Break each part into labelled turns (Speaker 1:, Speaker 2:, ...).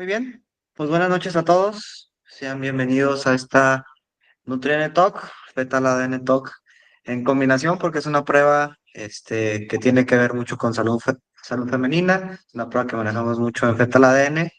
Speaker 1: Muy bien, pues buenas noches a todos. Sean bienvenidos a esta Nutrien Talk, Fetal ADN Talk, en combinación porque es una prueba que tiene que ver mucho con salud femenina. Es una prueba que manejamos mucho en Fetal ADN, que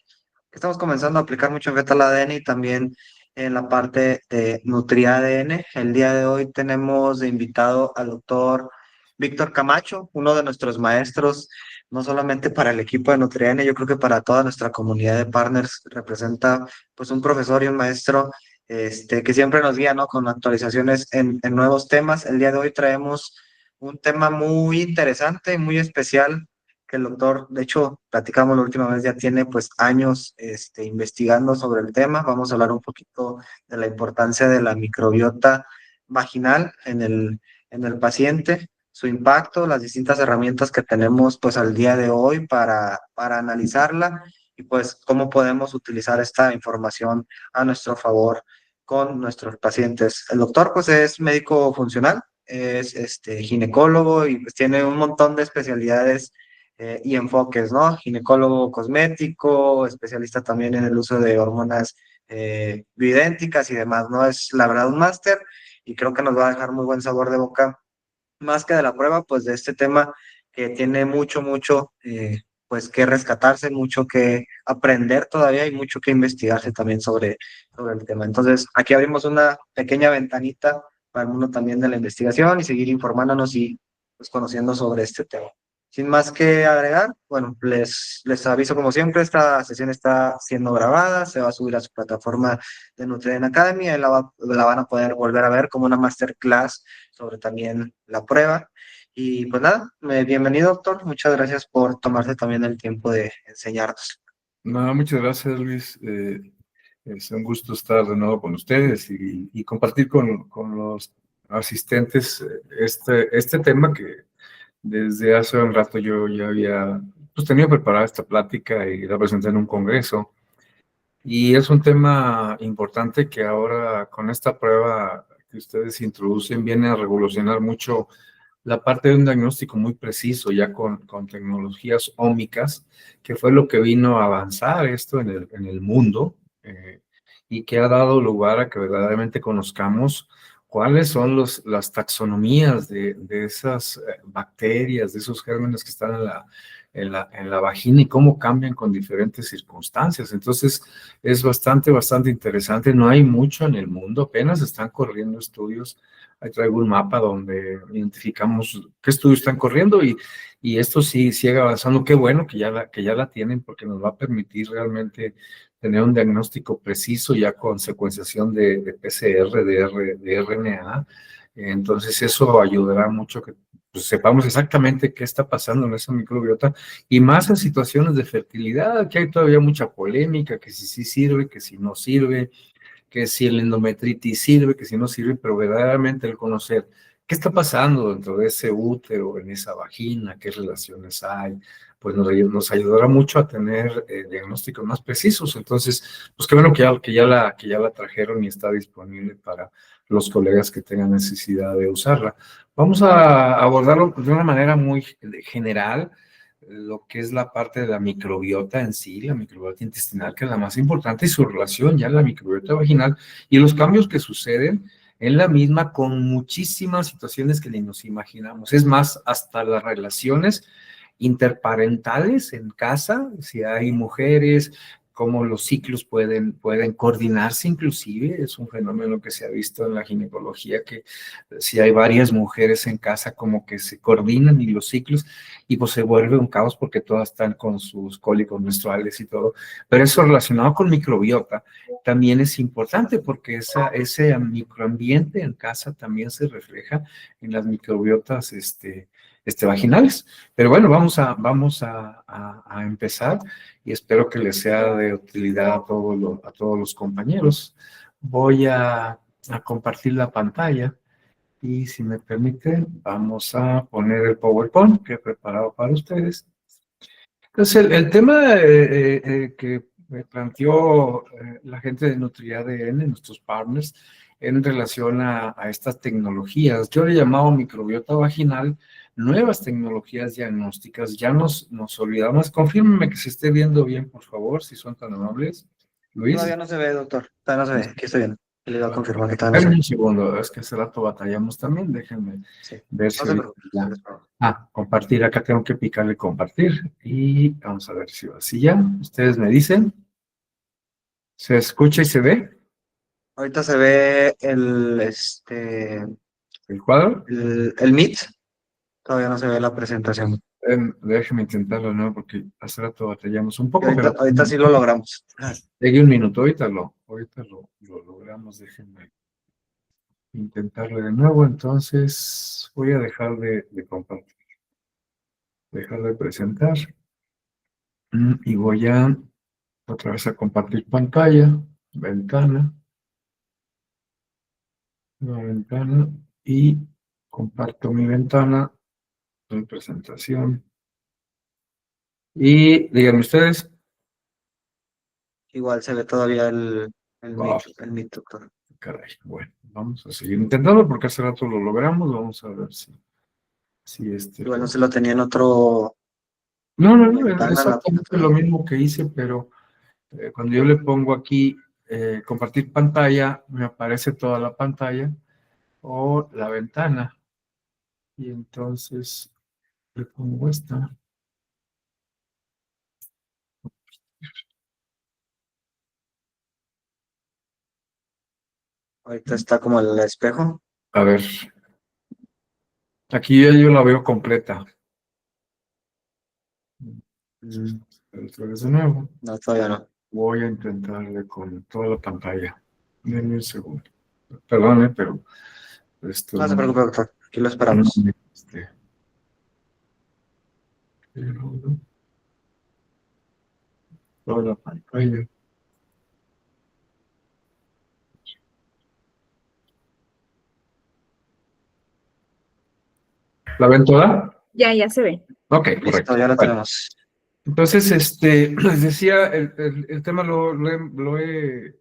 Speaker 1: estamos comenzando a aplicar mucho en Fetal ADN y también en la parte de NutriADN. El día de hoy tenemos de invitado al doctor Víctor Camacho, uno de nuestros maestros, no solamente para el equipo de NutriADN, yo creo que para toda nuestra comunidad de partners representa pues un profesor y un maestro que siempre nos guía, ¿no? Con actualizaciones en nuevos temas. El día de hoy traemos un tema muy interesante, muy especial, que el doctor, de hecho, platicamos la última vez, ya tiene pues años investigando sobre el tema. Vamos a hablar un poquito de la importancia de la microbiota vaginal en el paciente, su impacto, las distintas herramientas que tenemos pues al día de hoy para analizarla y pues cómo podemos utilizar esta información a nuestro favor con nuestros pacientes. El doctor pues es médico funcional, es ginecólogo y pues tiene un montón de especialidades y enfoques, ¿no? Ginecólogo cosmético, especialista también en el uso de hormonas bioidénticas y demás, ¿no? Es la verdad un máster y creo que nos va a dejar muy buen sabor de boca, más que de la prueba, pues de este tema que tiene mucho, pues que rescatarse, mucho que aprender todavía y mucho que investigarse también sobre el tema. Entonces, aquí abrimos una pequeña ventanita para el mundo también de la investigación y seguir informándonos y pues conociendo sobre este tema. Sin más que agregar, bueno, les aviso como siempre, esta sesión está siendo grabada, se va a subir a su plataforma de Nutrien Academy, ahí la van a poder volver a ver como una masterclass sobre también la prueba. Y pues nada, bienvenido doctor, muchas gracias por tomarse también el tiempo de enseñarnos.
Speaker 2: No, muchas gracias, Luis. Es un gusto estar de nuevo con ustedes y compartir con los asistentes este tema que desde hace un rato yo ya había pues, tenido preparada esta plática y la presenté en un congreso. Y es un tema importante que ahora con esta prueba que ustedes introducen viene a revolucionar mucho la parte de un diagnóstico muy preciso, ya con tecnologías ómicas, que fue lo que vino a avanzar esto en el mundo y que ha dado lugar a que verdaderamente conozcamos cuáles son las taxonomías de esas bacterias, de esos gérmenes que están en la vagina y cómo cambian con diferentes circunstancias. Entonces, es bastante interesante. No hay mucho en el mundo, apenas están corriendo estudios. Ahí traigo un mapa donde identificamos qué estudios están corriendo y esto sí sigue avanzando. Qué bueno que ya la tienen porque nos va a permitir realmente tener un diagnóstico preciso ya con secuenciación de PCR, de RNA. Entonces eso ayudará mucho que pues, sepamos exactamente qué está pasando en esa microbiota y más en situaciones de fertilidad, que hay todavía mucha polémica, que si sí sirve, que si no sirve, que si el endometritis sirve, que si no sirve, pero verdaderamente el conocer qué está pasando dentro de ese útero, en esa vagina, qué relaciones hay, pues nos ayudará mucho a tener diagnósticos más precisos. Entonces, pues qué bueno que ya la trajeron y está disponible para los colegas que tengan necesidad de usarla. Vamos a abordarlo de una manera muy general, lo que es la parte de la microbiota en sí, la microbiota intestinal, que es la más importante, y su relación ya la microbiota vaginal, y los cambios que suceden en la misma con muchísimas situaciones que ni nos imaginamos. Es más, hasta las relaciones interparentales en casa, si hay mujeres, cómo los ciclos pueden coordinarse inclusive, es un fenómeno que se ha visto en la ginecología, que si hay varias mujeres en casa, como que se coordinan y los ciclos, y pues se vuelve un caos porque todas están con sus cólicos menstruales y todo, pero eso relacionado con microbiota también es importante porque ese microambiente en casa también se refleja en las microbiotas vaginales. Pero bueno, vamos a empezar y espero que les sea de utilidad a todos los compañeros. Voy a compartir la pantalla y si me permiten, vamos a poner el PowerPoint que he preparado para ustedes. Entonces, el tema que me planteó la gente de NutriADN, nuestros partners, en relación a estas tecnologías, yo le he llamado microbiota vaginal nuevas tecnologías diagnósticas. Ya nos olvidamos. Confírmeme que se esté viendo bien, por favor, si son tan amables. Luis.
Speaker 1: Todavía no se ve, doctor. Todavía no se ve. Aquí estoy bien. Le iba a confirmar que todavía no se
Speaker 2: Espérenme
Speaker 1: ve.
Speaker 2: un segundo, es que hace rato batallamos también. Déjenme
Speaker 1: Sí.
Speaker 2: ver
Speaker 1: No
Speaker 2: si
Speaker 1: se
Speaker 2: ahorita
Speaker 1: preocupe.
Speaker 2: ya. Compartir. Acá tengo que picarle compartir. Y vamos a ver si va así ya. Ustedes me dicen. ¿Se escucha y se ve
Speaker 1: Ahorita se ve
Speaker 2: el cuadro?
Speaker 1: el Meet. Todavía no se ve la presentación.
Speaker 2: Déjenme intentarlo, ¿no? Porque hace rato batallamos un
Speaker 1: Y
Speaker 2: poco,
Speaker 1: ahorita,
Speaker 2: pero
Speaker 1: ahorita sí lo logramos.
Speaker 2: llegue un minuto. Ahorita lo logramos. Déjenme intentarlo de nuevo. Entonces voy a dejar de compartir, dejar de presentar. Y voy a otra vez a compartir pantalla, ventana, nueva ventana y comparto mi ventana en presentación. Y díganme ustedes.
Speaker 1: Igual se ve todavía
Speaker 2: Oh,
Speaker 1: el Meet, doctor.
Speaker 2: caray, bueno, vamos a seguir intentando porque hace rato lo logramos. Vamos a ver si este
Speaker 1: Igual no
Speaker 2: lo.
Speaker 1: se lo tenía en otro
Speaker 2: No, no, no, es
Speaker 1: ventana.
Speaker 2: exactamente lo mismo que hice, pero cuando yo le pongo aquí compartir pantalla, me aparece toda la pantalla o la ventana. Y entonces le pongo esta.
Speaker 1: Ahorita está como el espejo.
Speaker 2: A ver, aquí yo la veo completa.
Speaker 1: Mm,
Speaker 2: Otra vez de nuevo.
Speaker 1: No, todavía no.
Speaker 2: Voy a intentarle con toda la pantalla. Denme un segundo. Perdone, pero esto
Speaker 1: No se
Speaker 2: no.
Speaker 1: preocupe, doctor. Aquí lo
Speaker 2: no,
Speaker 1: esperamos.
Speaker 2: este, pero, toda la pantalla. ¿La ven toda?
Speaker 3: Ya se ve.
Speaker 2: Ok,
Speaker 1: Listo,
Speaker 2: correcto.
Speaker 1: ya lo
Speaker 2: Bueno,
Speaker 1: tenemos.
Speaker 2: entonces, les decía, el tema lo he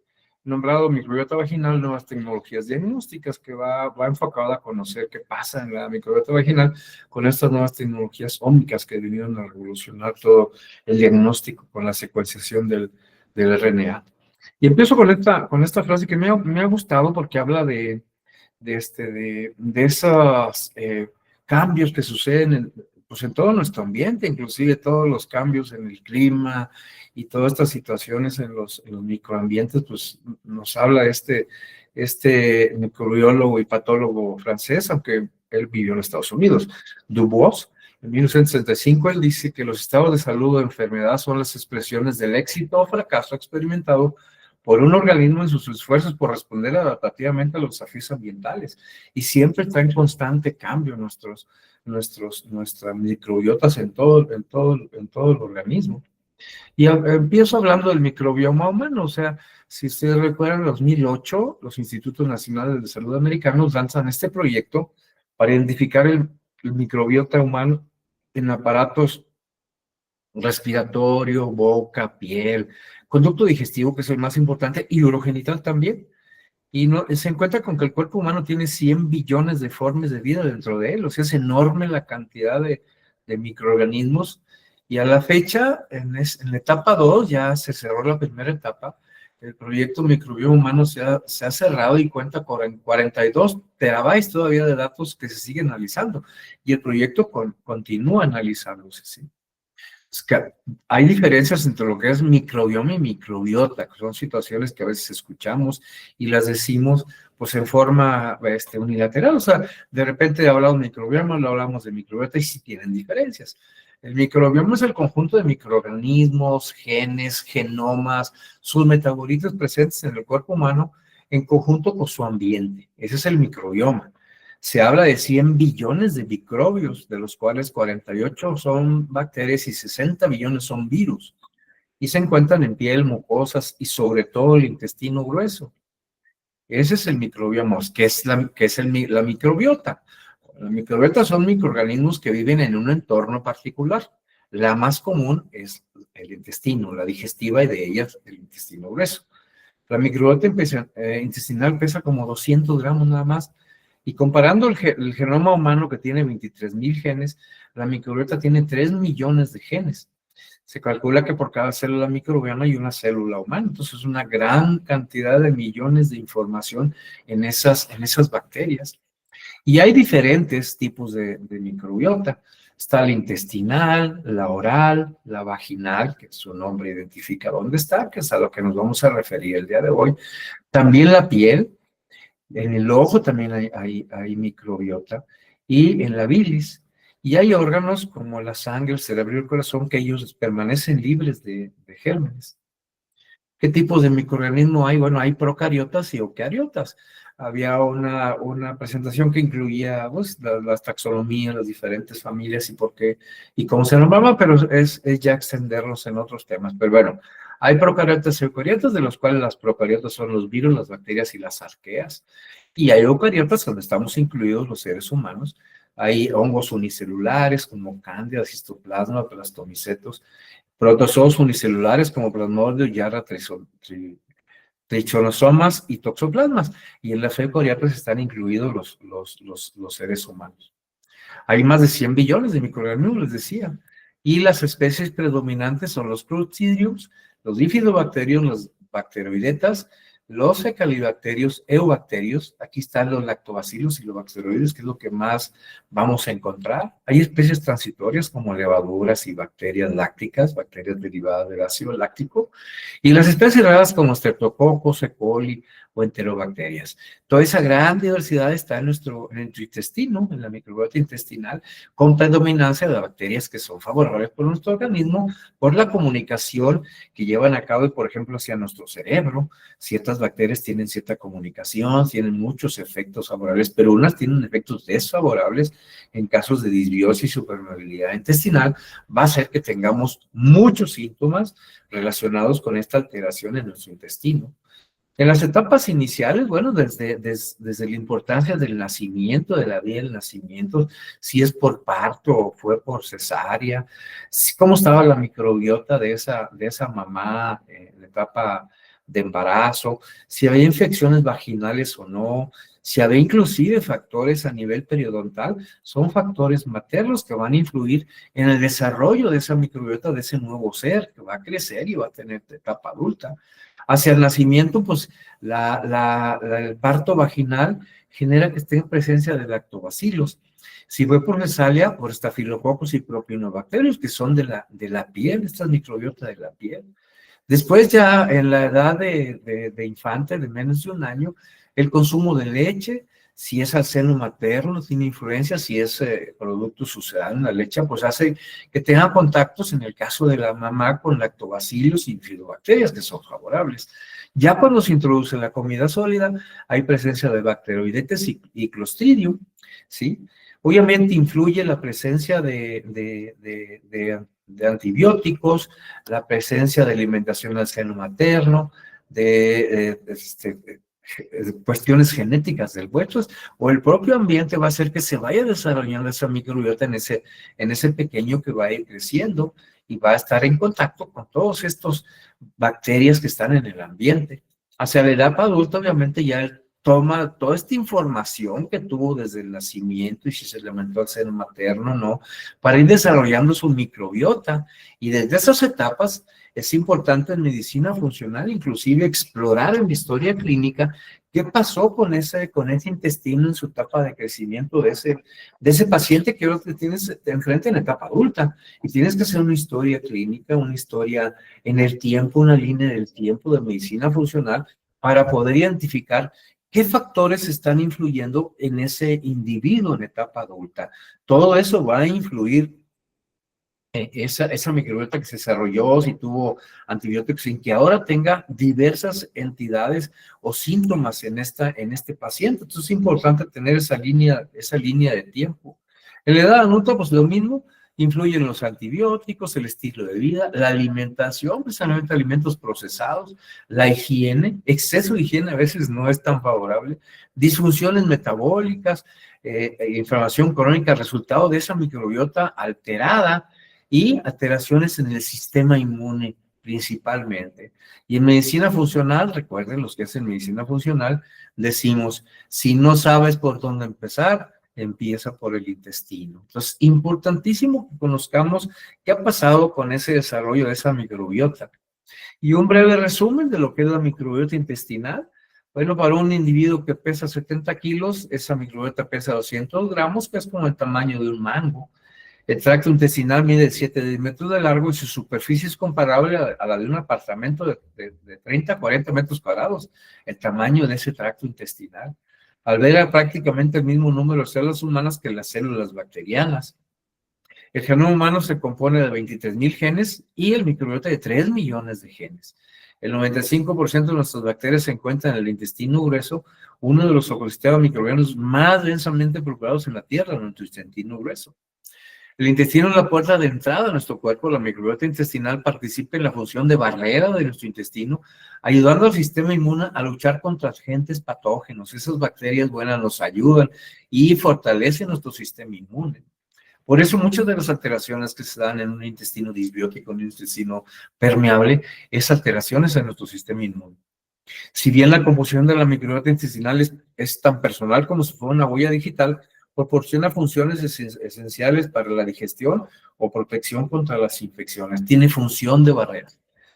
Speaker 2: nombrado microbiota vaginal, nuevas tecnologías diagnósticas, que va enfocado a conocer qué pasa en la microbiota vaginal con estas nuevas tecnologías ómicas que vinieron a revolucionar todo el diagnóstico con la secuenciación del RNA. Y empiezo con esta frase que me ha gustado porque habla de esos cambios que suceden pues en todo nuestro ambiente, inclusive todos los cambios en el clima y todas estas situaciones en los microambientes, pues nos habla este microbiólogo y patólogo francés, aunque él vivió en Estados Unidos, Dubois. En 1965 él dice que los estados de salud o enfermedad son las expresiones del éxito o fracaso experimentado por un organismo en sus esfuerzos por responder adaptativamente a los desafíos ambientales. Y siempre está en constante cambio nuestras microbiotas en todo el organismo. Y empiezo hablando del microbioma humano, o sea, si ustedes recuerdan, en 2008, los Institutos Nacionales de Salud Americanos lanzan este proyecto para identificar el microbiota humano en aparatos respiratorio, boca, piel, conducto digestivo, que es el más importante, y urogenital también. Y no, se encuentra con que el cuerpo humano tiene 100 billones de formas de vida dentro de él, o sea, es enorme la cantidad de microorganismos. Y a la fecha, en la etapa 2, ya se cerró la primera etapa, el proyecto Microbioma Humano se ha cerrado y cuenta con 42 terabytes todavía de datos que se siguen analizando. Y el proyecto continúa analizándose, ¿sí? Es que hay diferencias entre lo que es microbioma y microbiota, que son situaciones que a veces escuchamos y las decimos pues en forma unilateral. O sea, de repente hablamos de microbioma, lo hablamos de microbiota y sí tienen diferencias. El microbioma es el conjunto de microorganismos, genes, genomas, sus metabolitos presentes en el cuerpo humano en conjunto con su ambiente. Ese es el microbioma. Se habla de 100 billones de microbios, de los cuales 48 son bacterias y 60 billones son virus. Y se encuentran en piel, mucosas y sobre todo el intestino grueso. Ese es el microbioma, que es la microbiota. La microbiota son microorganismos que viven en un entorno particular. La más común es el intestino, la digestiva, y de ellas el intestino grueso. La microbiota intestinal pesa como 200 gramos nada más, Y comparando el genoma humano que tiene 23,000 genes, la microbiota tiene 3 millones de genes. Se calcula que por cada célula microbiana hay una célula humana, entonces es una gran cantidad de millones de información en esas bacterias. Y hay diferentes tipos de microbiota. Está la intestinal, la oral, la vaginal, que su nombre identifica dónde está, que es a lo que nos vamos a referir el día de hoy. También la piel, en el ojo también hay microbiota, y en la bilis. Y hay órganos como la sangre, el cerebro y el corazón que ellos permanecen libres de gérmenes. ¿Qué tipos de microorganismos hay? Bueno, hay procariotas y eucariotas. Había una presentación que incluía pues, las taxonomías, las diferentes familias y por qué y cómo se nombraba, pero es ya extenderlos en otros temas. Pero bueno, hay procariotas y eucariotas, de los cuales las procariotas son los virus, las bacterias y las arqueas. Y hay eucariotas donde estamos incluidos los seres humanos. Hay hongos unicelulares como cándidas, histoplasma, plastomicetos, protozoos unicelulares como Plasmodium, Yarra, trichosomas y toxoplasmas. Y en las eucariotas están incluidos los seres humanos. Hay más de 100 billones de microorganismos, les decía. Y las especies predominantes son los Clostridiums, los bifidobacterios, los bacteroidetas, los fecalibacterios, eubacterios. Aquí están los lactobacilos y los bacteroides, que es lo que más vamos a encontrar. Hay especies transitorias como levaduras y bacterias lácticas, bacterias derivadas del ácido láctico. Y las especies raras como Streptococcus, E. coli o enterobacterias. Toda esa gran diversidad está en nuestro intestino, en la microbiota intestinal, con predominancia de bacterias que son favorables por nuestro organismo, por la comunicación que llevan a cabo, por ejemplo, hacia nuestro cerebro. Ciertas bacterias tienen cierta comunicación, tienen muchos efectos favorables, pero unas tienen efectos desfavorables en casos de disbiosis o permeabilidad intestinal. Va a hacer que tengamos muchos síntomas relacionados con esta alteración en nuestro intestino. En las etapas iniciales, bueno, desde la importancia del nacimiento, de la vida del nacimiento, si es por parto o fue por cesárea, cómo estaba la microbiota de esa mamá en la etapa de embarazo, si había infecciones vaginales o no, si había inclusive factores a nivel periodontal, son factores maternos que van a influir en el desarrollo de esa microbiota, de ese nuevo ser que va a crecer y va a tener etapa adulta. Hacia el nacimiento, pues el parto vaginal genera que esté en presencia de lactobacilos. Si fue por cesárea, por estafilococcus y propionobacterios, que son de la piel, estas microbiotas de la piel. Después ya en la edad de infante, de menos de un año, el consumo de leche, si es al seno materno, tiene influencia, si es producto sucedáneo en la leche, pues hace que tenga contactos, en el caso de la mamá, con lactobacilos y bifidobacterias, que son favorables. Ya cuando se introduce la comida sólida, hay presencia de bacteroidetes y Clostridium, ¿sí? Obviamente influye la presencia de antibióticos, la presencia de alimentación al seno materno, cuestiones genéticas del hueso, o el propio ambiente va a hacer que se vaya desarrollando esa microbiota en ese pequeño que va a ir creciendo y va a estar en contacto con todos estos bacterias que están en el ambiente. Hacia la edad adulta, obviamente, ya toma toda esta información que tuvo desde el nacimiento y si se alimentó al seno materno, ¿no? Para ir desarrollando su microbiota. Y desde esas etapas es importante en medicina funcional, inclusive explorar en la historia clínica qué pasó con ese intestino en su etapa de crecimiento de ese paciente que ahora te tienes enfrente en la etapa adulta. Y tienes que hacer una historia clínica, una historia en el tiempo, una línea del tiempo de medicina funcional para poder identificar qué factores están influyendo en ese individuo en etapa adulta. Todo eso va a influir esa microbiota que se desarrolló, si tuvo antibióticos, sin que ahora tenga diversas entidades o síntomas en este paciente. Entonces es importante tener esa línea de tiempo. En la edad adulta, pues lo mismo, influyen los antibióticos, el estilo de vida, la alimentación, precisamente alimentos procesados, la higiene, exceso de higiene a veces no es tan favorable, disfunciones metabólicas, inflamación crónica, resultado de esa microbiota alterada, y alteraciones en el sistema inmune principalmente. Y en medicina funcional, recuerden los que hacen medicina funcional, decimos, si no sabes por dónde empezar, empieza por el intestino. Entonces, importantísimo que conozcamos qué ha pasado con ese desarrollo de esa microbiota. Y un breve resumen de lo que es la microbiota intestinal. Bueno, para un individuo que pesa 70 kilos, esa microbiota pesa 200 gramos, que es como el tamaño de un mango. El tracto intestinal mide 7 metros de largo y su superficie es comparable a la de un apartamento de 30 a 40 metros cuadrados, el tamaño de ese tracto intestinal. Alberga prácticamente el mismo número de células humanas que las células bacterianas. El genoma humano se compone de 23,000 genes y el microbiota de 3 millones de genes. El 95% de nuestras bacterias se encuentran en el intestino grueso, uno de los ecosistemas microbianos más densamente poblados en la Tierra, nuestro intestino grueso. El intestino es la puerta de entrada a nuestro cuerpo. La microbiota intestinal participa en la función de barrera de nuestro intestino, ayudando al sistema inmune a luchar contra agentes patógenos. Esas bacterias buenas nos ayudan y fortalecen nuestro sistema inmune. Por eso muchas de las alteraciones que se dan en un intestino disbiótico, en un intestino permeable, es alteraciones en nuestro sistema inmune. Si bien la composición de la microbiota intestinal es tan personal como si fuera una huella digital, proporciona funciones esenciales para la digestión o protección contra las infecciones. Tiene función de barrera.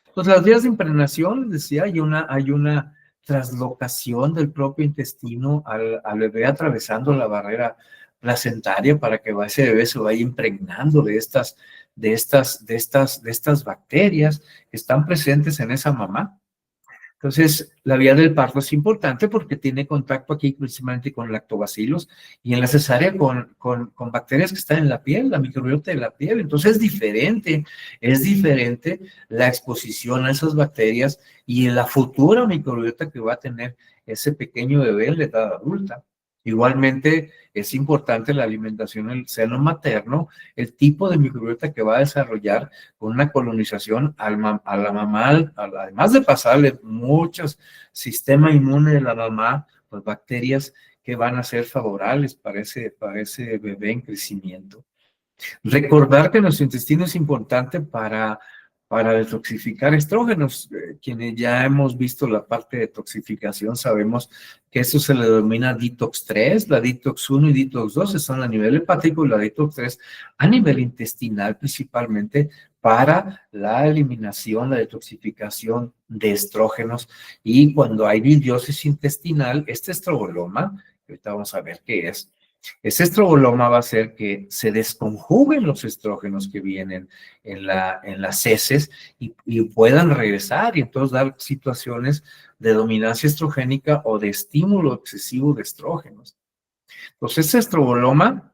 Speaker 2: Entonces, las vías de impregnación, les decía, hay una traslocación del propio intestino al bebé atravesando la barrera placentaria para que ese bebé se vaya impregnando de estas bacterias que están presentes en esa mamá. Entonces, la vía del parto es importante porque tiene contacto aquí principalmente con lactobacilos y en la cesárea con bacterias que están en la piel, la microbiota de la piel. Entonces, es diferente la exposición a esas bacterias y la futura microbiota que va a tener ese pequeño bebé en la edad adulta. Igualmente, es importante la alimentación en el seno materno, el tipo de microbiota que va a desarrollar con una colonización a la mamá, además de pasarle muchos sistema inmune de la mamá, pues bacterias que van a ser favorables para ese bebé en crecimiento. Recordar que nuestro intestino es importante para detoxificar estrógenos. Quienes ya hemos visto la parte de detoxificación sabemos que eso se le denomina detox 3, la detox 1 y detox 2 son a nivel hepático y la detox 3 a nivel intestinal principalmente para la eliminación, la detoxificación de estrógenos. Y cuando hay disbiosis intestinal, este estroboloma, que ahorita vamos a ver qué es, ese estroboloma va a hacer que se desconjuguen los estrógenos que vienen en las heces y puedan regresar y entonces dar situaciones de dominancia estrogénica o de estímulo excesivo de estrógenos. Entonces, ese estroboloma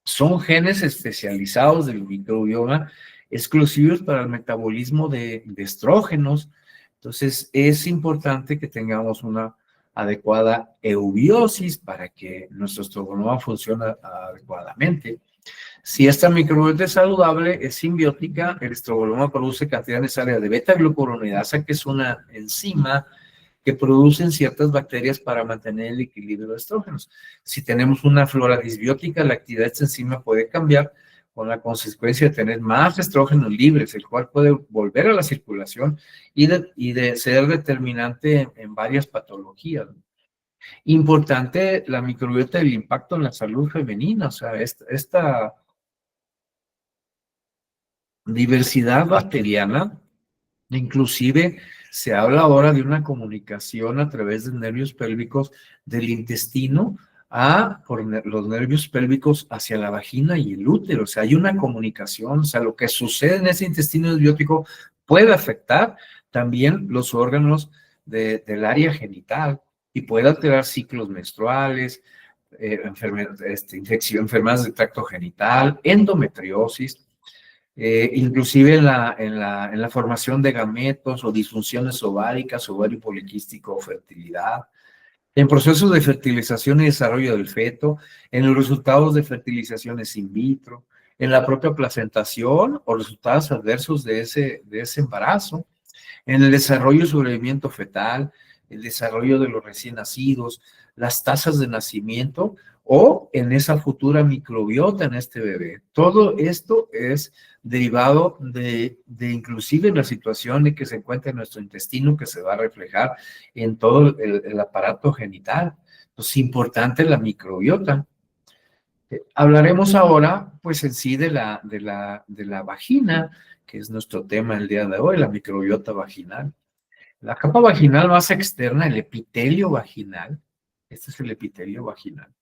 Speaker 2: son genes especializados del microbioma exclusivos para el metabolismo de estrógenos. Entonces, es importante que tengamos una adecuada eubiosis para que nuestro estroboloma funcione adecuadamente. Si esta microbiota es saludable, es simbiótica, el estroboloma produce cantidad necesaria de beta-glucuronidasa, que es una enzima que producen ciertas bacterias para mantener el equilibrio de estrógenos. Si tenemos una flora disbiótica, la actividad de esta enzima puede cambiar con la consecuencia de tener más estrógenos libres, el cual puede volver a la circulación y de ser determinante en varias patologías. Importante la microbiota y el impacto en la salud femenina, o sea, esta diversidad bacteriana, inclusive se habla ahora de una comunicación a través de nervios pélvicos del intestino por los nervios pélvicos hacia la vagina y el útero. O sea, hay una comunicación, o sea, lo que sucede en ese intestino desbiótico puede afectar también los órganos del área genital y puede alterar ciclos menstruales, enfermedades del tracto genital, endometriosis. Inclusive en la formación de gametos o disfunciones ováricas, ovario poliquístico o fertilidad, en procesos de fertilización y desarrollo del feto, en los resultados de fertilizaciones in vitro, en la propia placentación o resultados adversos de ese embarazo, en el desarrollo y sobrevivimiento fetal, el desarrollo de los recién nacidos, las tasas de nacimiento o en esa futura microbiota en este bebé. Todo esto es derivado de inclusive la situación en que se encuentra en nuestro intestino, que se va a reflejar en todo el aparato genital. Entonces, importante la microbiota. Hablaremos ahora, pues en sí, de la vagina, que es nuestro tema el día de hoy, la microbiota vaginal. La capa vaginal más externa, el epitelio vaginal, este es el epitelio vaginal,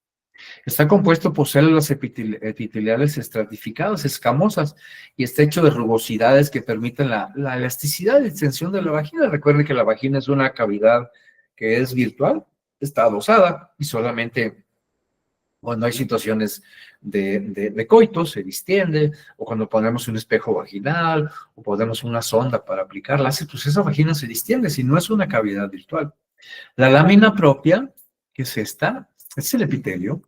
Speaker 2: está compuesto por células epiteliales estratificadas, escamosas, y está hecho de rugosidades que permiten la elasticidad y extensión de la vagina. Recuerden que la vagina es una cavidad que es virtual, está adosada y solamente cuando hay situaciones de coito se distiende, o cuando ponemos un espejo vaginal, o ponemos una sonda para aplicarla, pues esa vagina se distiende, si no es una cavidad virtual. La lámina propia, que es esta, es el epitelio,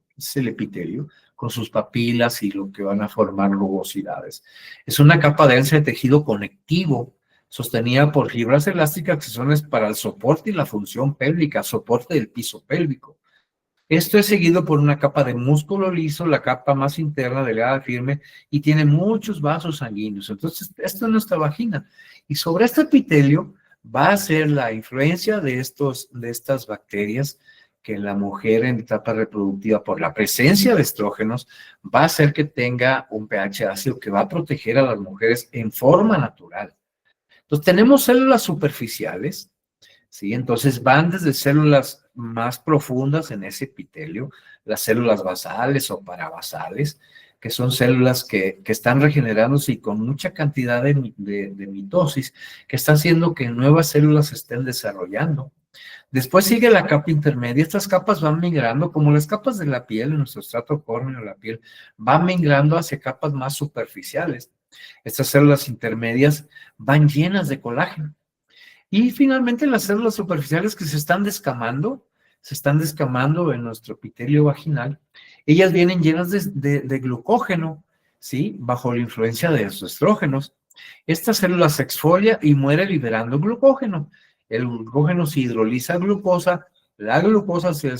Speaker 2: con sus papilas y lo que van a formar rugosidades. Es una capa densa de tejido conectivo, sostenida por fibras elásticas que son para el soporte y la función pélvica, soporte del piso pélvico. Esto es seguido por una capa de músculo liso, la capa más interna, delgada, firme, y tiene muchos vasos sanguíneos. Entonces, esto es nuestra vagina. Y sobre este epitelio va a ser la influencia de estas bacterias que la mujer en etapa reproductiva, por la presencia de estrógenos, va a hacer que tenga un pH ácido que va a proteger a las mujeres en forma natural. Entonces, tenemos células superficiales, ¿sí? Entonces van desde células más profundas en ese epitelio, las células basales o parabasales, que son células que están regenerándose y con mucha cantidad de mitosis, que está haciendo que nuevas células se estén desarrollando. Después sigue la capa intermedia. Estas capas van migrando, como las capas de la piel, en nuestro estrato córneo de la piel, van migrando hacia capas más superficiales. Estas células intermedias van llenas de colágeno. Y finalmente las células superficiales que se están descamando en nuestro epitelio vaginal, ellas vienen llenas de glucógeno, ¿sí? Bajo la influencia de los estrógenos. Esta célula se exfolia y muere liberando glucógeno. El glucógeno se hidroliza a glucosa, la glucosa se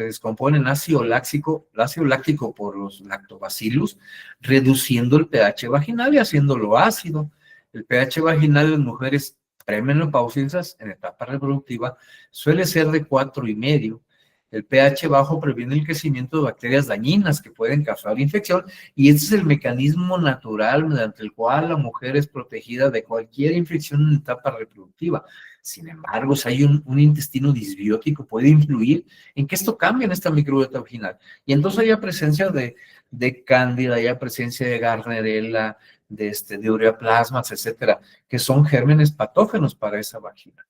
Speaker 2: descompone en ácido láctico por los lactobacillus, reduciendo el pH vaginal y haciéndolo ácido. El pH vaginal en las mujeres premenopáusicas en etapa reproductiva suele ser de 4,5. El pH bajo previene el crecimiento de bacterias dañinas que pueden causar infección, y ese es el mecanismo natural mediante el cual la mujer es protegida de cualquier infección en etapa reproductiva. Sin embargo, si hay un intestino disbiótico, puede influir en que esto cambie en esta microbiota vaginal. Y entonces hay presencia de cándida, hay presencia de Gardnerella, de ureaplasmas, etcétera, que son gérmenes patógenos para esa vagina.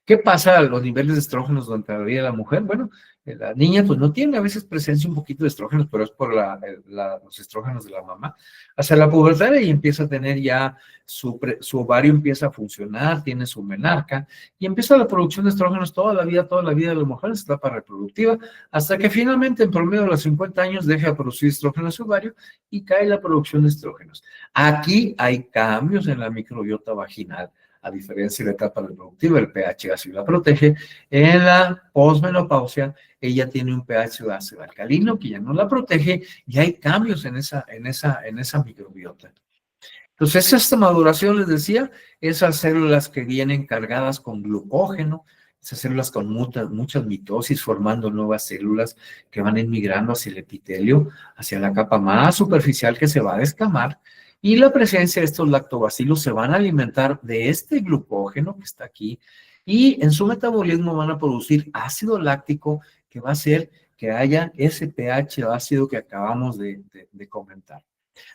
Speaker 2: ¿Qué pasa a los niveles de estrógenos durante la vida de la mujer? Bueno, la niña pues no tiene a veces presencia un poquito de estrógenos, pero es por los estrógenos de la mamá. Hacia la pubertad ella empieza a tener ya, su ovario empieza a funcionar, tiene su menarca, y empieza la producción de estrógenos toda la vida de la mujer en su etapa reproductiva, hasta que finalmente en promedio de los 50 años deja de producir estrógenos su ovario y cae la producción de estrógenos. Aquí hay cambios en la microbiota vaginal. A diferencia de la etapa reproductiva, el pH ácido la protege. En la posmenopausia, ella tiene un pH ácido alcalino que ya no la protege, y hay cambios en esa microbiota. Entonces, esta maduración, les decía, esas células que vienen cargadas con glucógeno, esas células con muchas mitosis, formando nuevas células que van emigrando hacia el epitelio, hacia la capa más superficial que se va a descamar, y la presencia de estos lactobacilos se van a alimentar de este glucógeno que está aquí, y en su metabolismo van a producir ácido láctico que va a hacer que haya ese pH ácido que acabamos de comentar.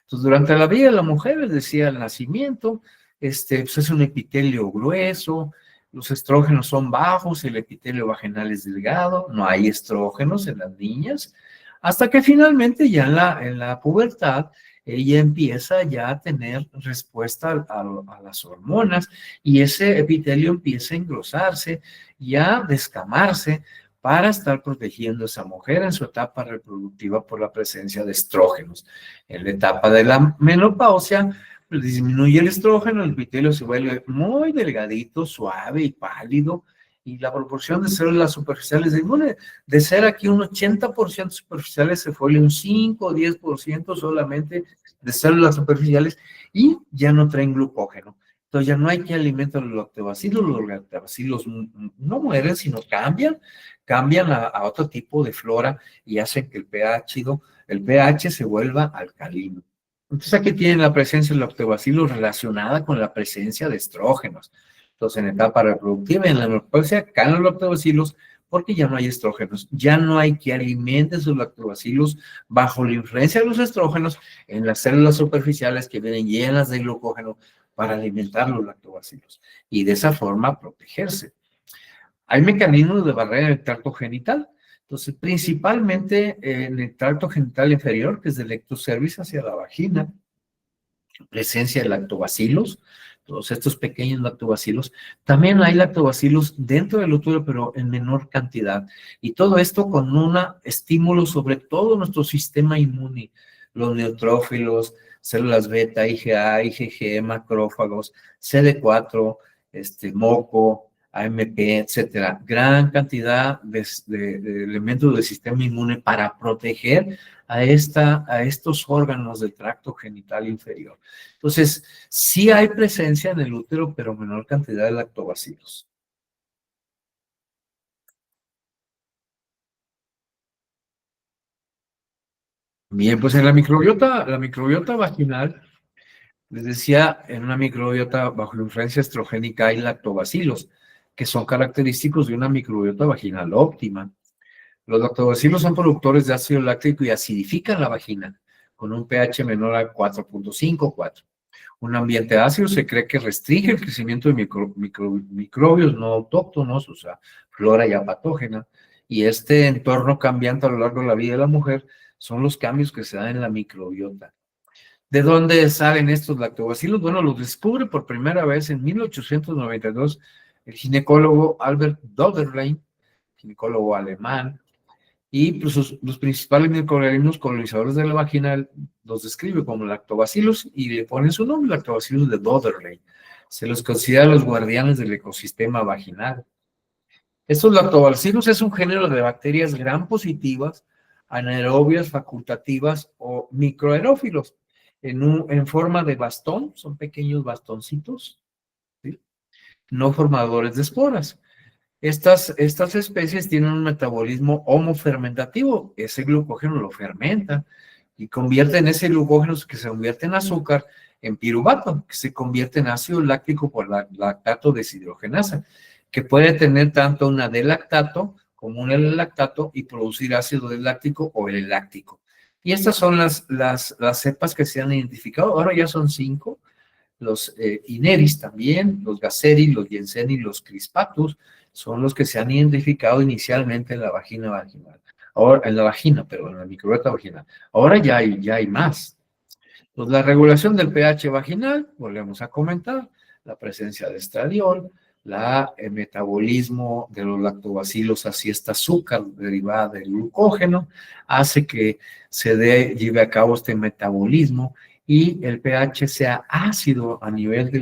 Speaker 2: Entonces, durante la vida de la mujer, les decía, el nacimiento, pues es un epitelio grueso, los estrógenos son bajos, el epitelio vaginal es delgado, no hay estrógenos en las niñas, hasta que finalmente ya en la pubertad, ella empieza ya a tener respuesta a las hormonas, y ese epitelio empieza a engrosarse y a descamarse para estar protegiendo a esa mujer en su etapa reproductiva por la presencia de estrógenos. En la etapa de la menopausia, disminuye el estrógeno, el epitelio se vuelve muy delgadito, suave y pálido, y la proporción de células superficiales de inmune, de ser aquí un 80% superficiales, se fue un 5 o 10% solamente de células superficiales y ya no traen glucógeno. Entonces ya no hay que alimentar los lactobacilos no mueren, sino cambian a otro tipo de flora y hacen que el pH se vuelva alcalino. Entonces aquí tienen la presencia de lactobacilos relacionada con la presencia de estrógenos. Entonces en etapa reproductiva, en la menopausia, caen los lactobacilos porque ya no hay estrógenos, ya no hay que alimentar sus lactobacilos bajo la influencia de los estrógenos en las células superficiales que vienen llenas de glucógeno para alimentar los lactobacilos y de esa forma protegerse. Hay mecanismos de barrera en el tracto genital. Entonces, principalmente en el tracto genital inferior, que es del ectocervix hacia la vagina, presencia de lactobacilos, todos estos pequeños lactobacilos. También hay lactobacilos dentro del útero, pero en menor cantidad. Y todo esto con un estímulo sobre todo nuestro sistema inmune, los neutrófilos, células beta, IgA, IgG, macrófagos, CD4, moco, AMP, etcétera. Gran cantidad de elementos del sistema inmune para proteger a estos órganos del tracto genital inferior. Entonces, sí hay presencia en el útero, pero menor cantidad de lactobacilos. Bien, pues en la microbiota vaginal, les decía, en una microbiota bajo la influencia estrogénica hay lactobacilos, que son característicos de una microbiota vaginal óptima. Los lactobacilos son productores de ácido láctico y acidifican la vagina con un pH menor a 4.5, 4. Un ambiente ácido se cree que restringe el crecimiento de microbios no autóctonos, o sea, flora ya patógena, y este entorno cambiante a lo largo de la vida de la mujer son los cambios que se dan en la microbiota. ¿De dónde salen estos lactobacilos? Bueno, los descubre por primera vez en 1892 el ginecólogo Albert Doderlein, ginecólogo alemán, y pues, los principales microorganismos colonizadores de la vagina los describe como lactobacilos y le ponen su nombre, lactobacilos de Doderlein. Se los considera los guardianes del ecosistema vaginal. Estos lactobacilos es un género de bacterias gram positivas, anaerobias, facultativas o microaerófilos, en forma de bastón, son pequeños bastoncitos, ¿sí? No formadores de esporas. Estas especies tienen un metabolismo homofermentativo, ese glucógeno lo fermenta y convierte en ese glucógeno que se convierte en azúcar en piruvato, que se convierte en ácido láctico por la lactato deshidrogenasa, que puede tener tanto una D-lactato como un L-lactato y producir ácido D-láctico o L-láctico. Y estas son las cepas que se han identificado, ahora ya son 5, los Ineris también, los Gaceri, los Jenseni, los Crispatus, son los que se han identificado inicialmente en la vagina vaginal. Ahora, en la vagina, perdón, en la microbiota vaginal. Ahora ya hay más. Pues la regulación del pH vaginal, volvemos a comentar, la presencia de estradiol, el metabolismo de los lactobacilos hacia esta azúcar derivada del glucógeno, hace que lleve a cabo este metabolismo y el pH sea ácido a nivel de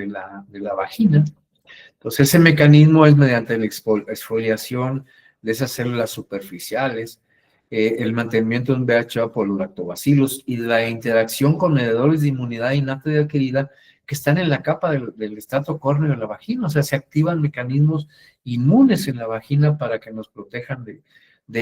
Speaker 2: la vagina. Entonces, ese mecanismo es mediante la exfoliación de esas células superficiales, el mantenimiento de un pH por los lactobacilos y la interacción con mediadores de inmunidad innata y adquirida que están en la capa del estrato córneo de la vagina. O sea, se activan mecanismos inmunes en la vagina para que nos protejan de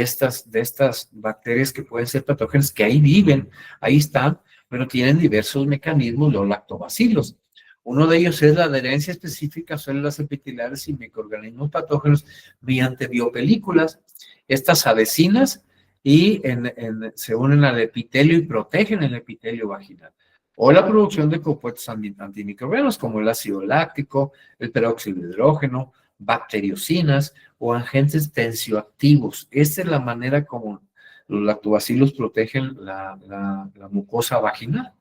Speaker 2: estas bacterias que pueden ser patógenas, que ahí viven, ahí están, pero tienen diversos mecanismos los lactobacilos. Uno de ellos es la adherencia específica a células epiteliales y microorganismos patógenos mediante biopelículas. Estas adhesinas se unen al epitelio y protegen el epitelio vaginal. O la producción de compuestos antimicrobianos como el ácido láctico, el peróxido de hidrógeno, bacteriocinas o agentes tensioactivos. Esta es la manera como los lactobacilos protegen la mucosa vaginal.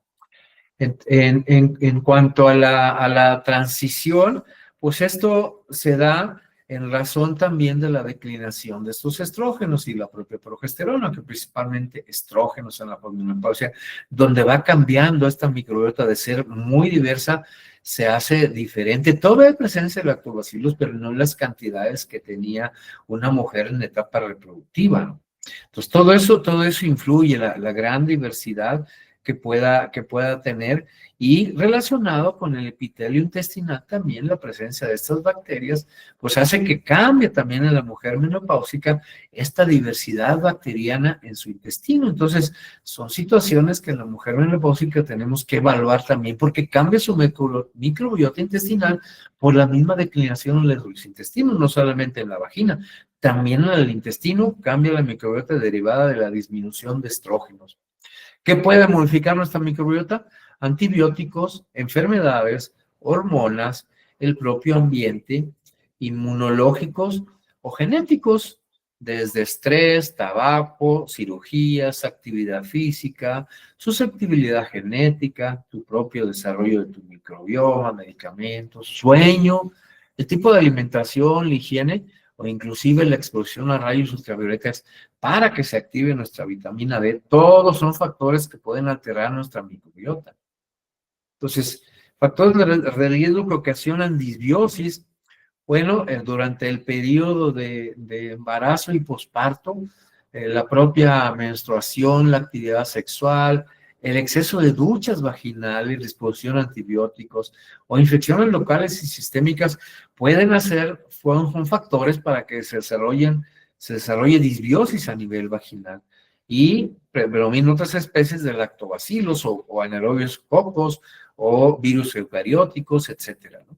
Speaker 2: En cuanto a la transición, pues esto se da en razón también de la declinación de estos estrógenos y la propia progesterona, que principalmente estrógenos en la posmenopausia, donde va cambiando esta microbiota de ser muy diversa, se hace diferente. Todavía hay presencia de lactobacillus, pero no en las cantidades que tenía una mujer en etapa reproductiva, ¿no? Entonces, todo eso influye, la gran diversidad que pueda tener, y relacionado con el epitelio intestinal también la presencia de estas bacterias, pues hace que cambie también en la mujer menopáusica esta diversidad bacteriana en su intestino. Entonces, son situaciones que en la mujer menopáusica tenemos que evaluar también, porque cambia su microbiota intestinal por la misma declinación en los intestinos, no solamente en la vagina, también en el intestino cambia la microbiota derivada de la disminución de estrógenos. ¿Qué puede modificar nuestra microbiota? Antibióticos, enfermedades, hormonas, el propio ambiente, inmunológicos o genéticos, desde estrés, tabaco, cirugías, actividad física, susceptibilidad genética, tu propio desarrollo de tu microbioma, medicamentos, sueño, el tipo de alimentación, la higiene o inclusive la exposición a rayos ultravioletas para que se active nuestra vitamina D. Todos son factores que pueden alterar nuestra microbiota. Entonces, factores de riesgo que ocasionan disbiosis. Bueno, durante el periodo de embarazo y posparto, la propia menstruación, la actividad sexual, el exceso de duchas vaginales, la exposición a antibióticos o infecciones locales y sistémicas son factores para que se desarrolle disbiosis a nivel vaginal. Y predominan otras especies de lactobacilos o anaerobios cocos o virus eucarióticos, etcétera, ¿no?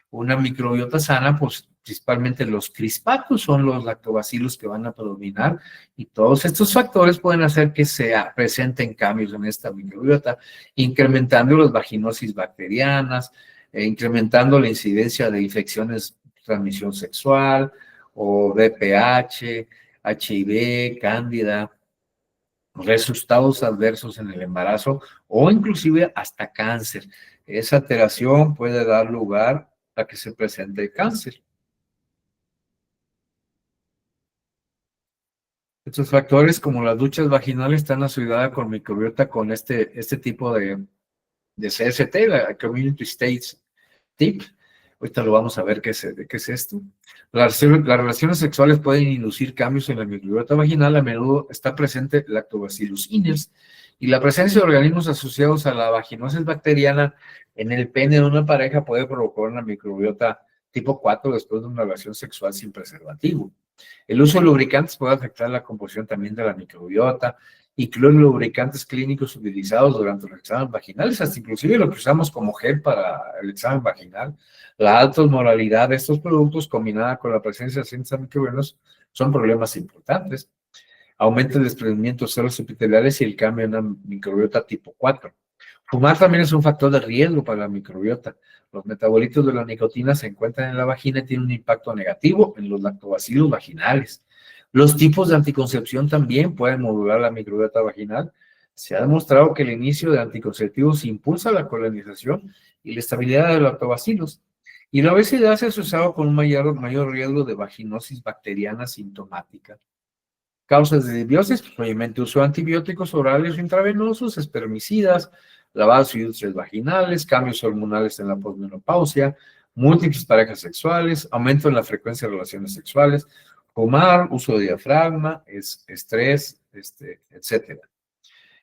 Speaker 2: Una microbiota sana, pues principalmente los crispatus son los lactobacilos que van a predominar, y todos estos factores pueden hacer que se presenten cambios en esta microbiota, incrementando las vaginosis bacterianas, incrementando la incidencia de infecciones de transmisión sexual o VPH, HIV, cándida, resultados adversos en el embarazo o inclusive hasta cáncer. Esa alteración puede dar lugar a que se presente cáncer. Estos factores, como las duchas vaginales, están asociadas con microbiota con este tipo de CST, la Community States Tip. Ahorita lo vamos a ver qué es esto. Las relaciones sexuales pueden inducir cambios en la microbiota vaginal. A menudo está presente Lactobacillus iners, y la presencia de organismos asociados a la vaginosis bacteriana en el pene de una pareja puede provocar una microbiota tipo 4 después de una relación sexual sin preservativo. El uso de lubricantes puede afectar la composición también de la microbiota, incluye lubricantes clínicos utilizados durante los exámenes vaginales, hasta inclusive lo que usamos como gel para el examen vaginal. La alta osmolaridad de estos productos combinada con la presencia de agentes antimicrobianos son problemas importantes. Aumenta el desprendimiento de células epiteliales y el cambio en una microbiota tipo 4. Fumar también es un factor de riesgo para la microbiota. Los metabolitos de la nicotina se encuentran en la vagina y tienen un impacto negativo en los lactobacilos vaginales. Los tipos de anticoncepción también pueden modular la microbiota vaginal. Se ha demostrado que el inicio de anticonceptivos impulsa la colonización y la estabilidad de los lactobacilos. Y la obesidad se ha asociado con un mayor riesgo de vaginosis bacteriana sintomática. Causas de disbiosis, pues, obviamente uso de antibióticos orales o intravenosos, espermicidas, lavados y útiles vaginales, cambios hormonales en la posmenopausia, múltiples parejas sexuales, aumento en la frecuencia de relaciones sexuales, fumar, uso de diafragma, estrés, etcétera.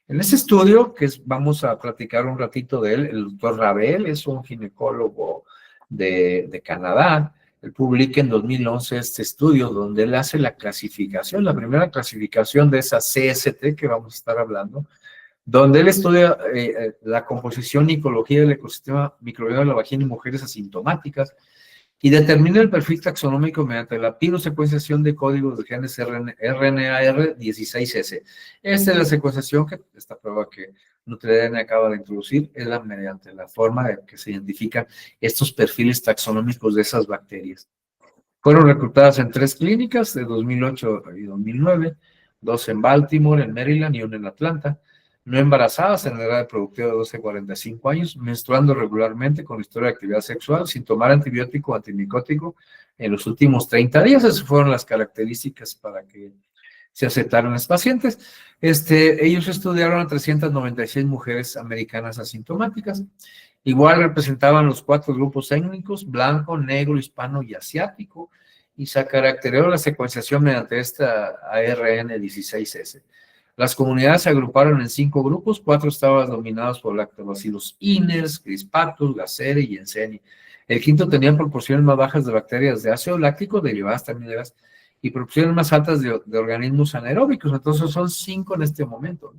Speaker 2: En este estudio, vamos a platicar un ratito de él, el doctor Ravel es un ginecólogo de Canadá. Él publica en 2011 este estudio donde él hace la clasificación, la primera clasificación de esa CST que vamos a estar hablando, donde él estudia la composición y ecología del ecosistema microbiano de la vagina en mujeres asintomáticas y determina el perfil taxonómico mediante la pirosecuenciación de códigos de genes RNAR16S. Esta es la secuenciación esta prueba que NutriADN acaba de introducir, es mediante la forma en que se identifican estos perfiles taxonómicos de esas bacterias. Fueron reclutadas en 3 clínicas de 2008 y 2009, 2 en Baltimore, en Maryland y 1 en Atlanta. no embarazadas en la edad reproductiva de 12 a 45 años, menstruando regularmente con historia de actividad sexual, sin tomar antibiótico o antimicótico en los últimos 30 días. Esas fueron las características para que se aceptaron los pacientes. Ellos estudiaron a 396 mujeres americanas asintomáticas. Igual representaban los 4 grupos étnicos: blanco, negro, hispano y asiático, y se caracterizó la secuenciación mediante esta ARN16S. Las comunidades se agruparon en 5 grupos. 4 estaban dominados por lactobacillus iners, crispatus, gasseri y Yenseni. El quinto tenía proporciones más bajas de bacterias de ácido láctico, derivadas también de gas, y proporciones más altas de organismos anaeróbicos. Entonces son 5 en este momento.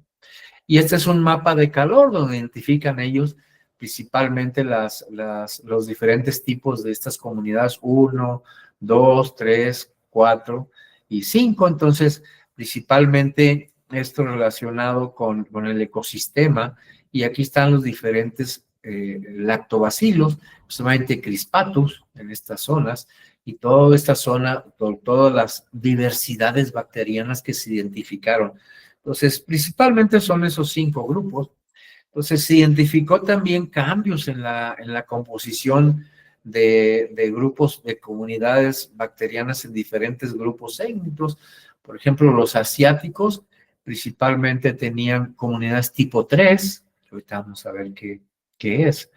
Speaker 2: Y este es un mapa de calor donde identifican ellos principalmente los diferentes tipos de estas comunidades: 1, 2, 3, 4 y 5. Entonces, principalmente esto relacionado con el ecosistema, y aquí están los diferentes lactobacilos, justamente crispatus en estas zonas, y toda esta zona, todas las diversidades bacterianas que se identificaron. Entonces, principalmente son esos 5 grupos. Entonces, se identificó también cambios en la composición de grupos, de comunidades bacterianas en diferentes grupos étnicos. Por ejemplo, los asiáticos principalmente tenían comunidades tipo 3, ahorita vamos a ver qué es.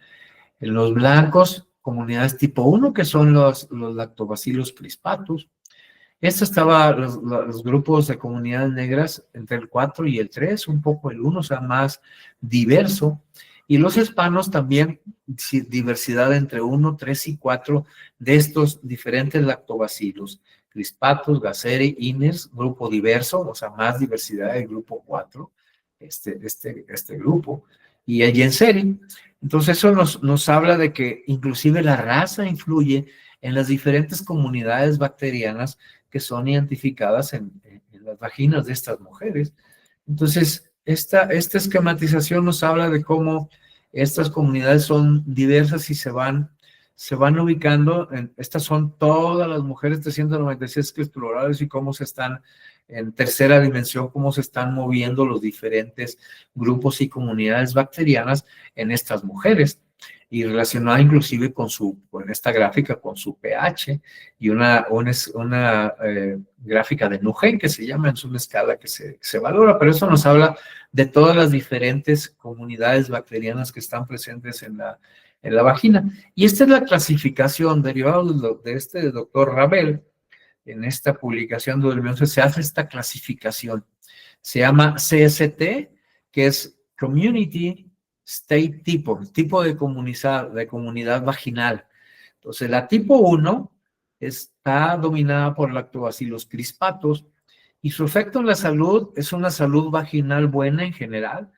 Speaker 2: En los blancos, comunidades tipo 1, que son los lactobacillus crispatus. Estaba los grupos de comunidades negras entre el 4 y el 3, un poco el 1, o sea, más diverso. Y los hispanos también, diversidad entre 1, 3 y 4 de estos diferentes lactobacilos. Crispatus, gasseri, iners, grupo diverso, o sea, más diversidad del grupo 4, este grupo. Y el Yenseri. Entonces eso nos habla de que inclusive la raza influye en las diferentes comunidades bacterianas que son identificadas en las vaginas de estas mujeres. Entonces, esta esquematización nos habla de cómo estas comunidades son diversas y se van ubicando. Estas son todas las mujeres 396 que exploradas, y cómo se están en tercera dimensión, cómo se están moviendo los diferentes grupos y comunidades bacterianas en estas mujeres, y relacionada inclusive con esta gráfica, con su pH, y una gráfica de Nugen que se llama, es una escala que se valora, pero eso nos habla de todas las diferentes comunidades bacterianas que están presentes en la vagina. Y esta es la clasificación derivada del doctor Ravel. En esta publicación de 2011 se hace esta clasificación. Se llama CST, que es Community State tipo de comunidad vaginal. Entonces, la tipo 1 está dominada por lactobacillus crispatus, y su efecto en la salud es una salud vaginal buena en general.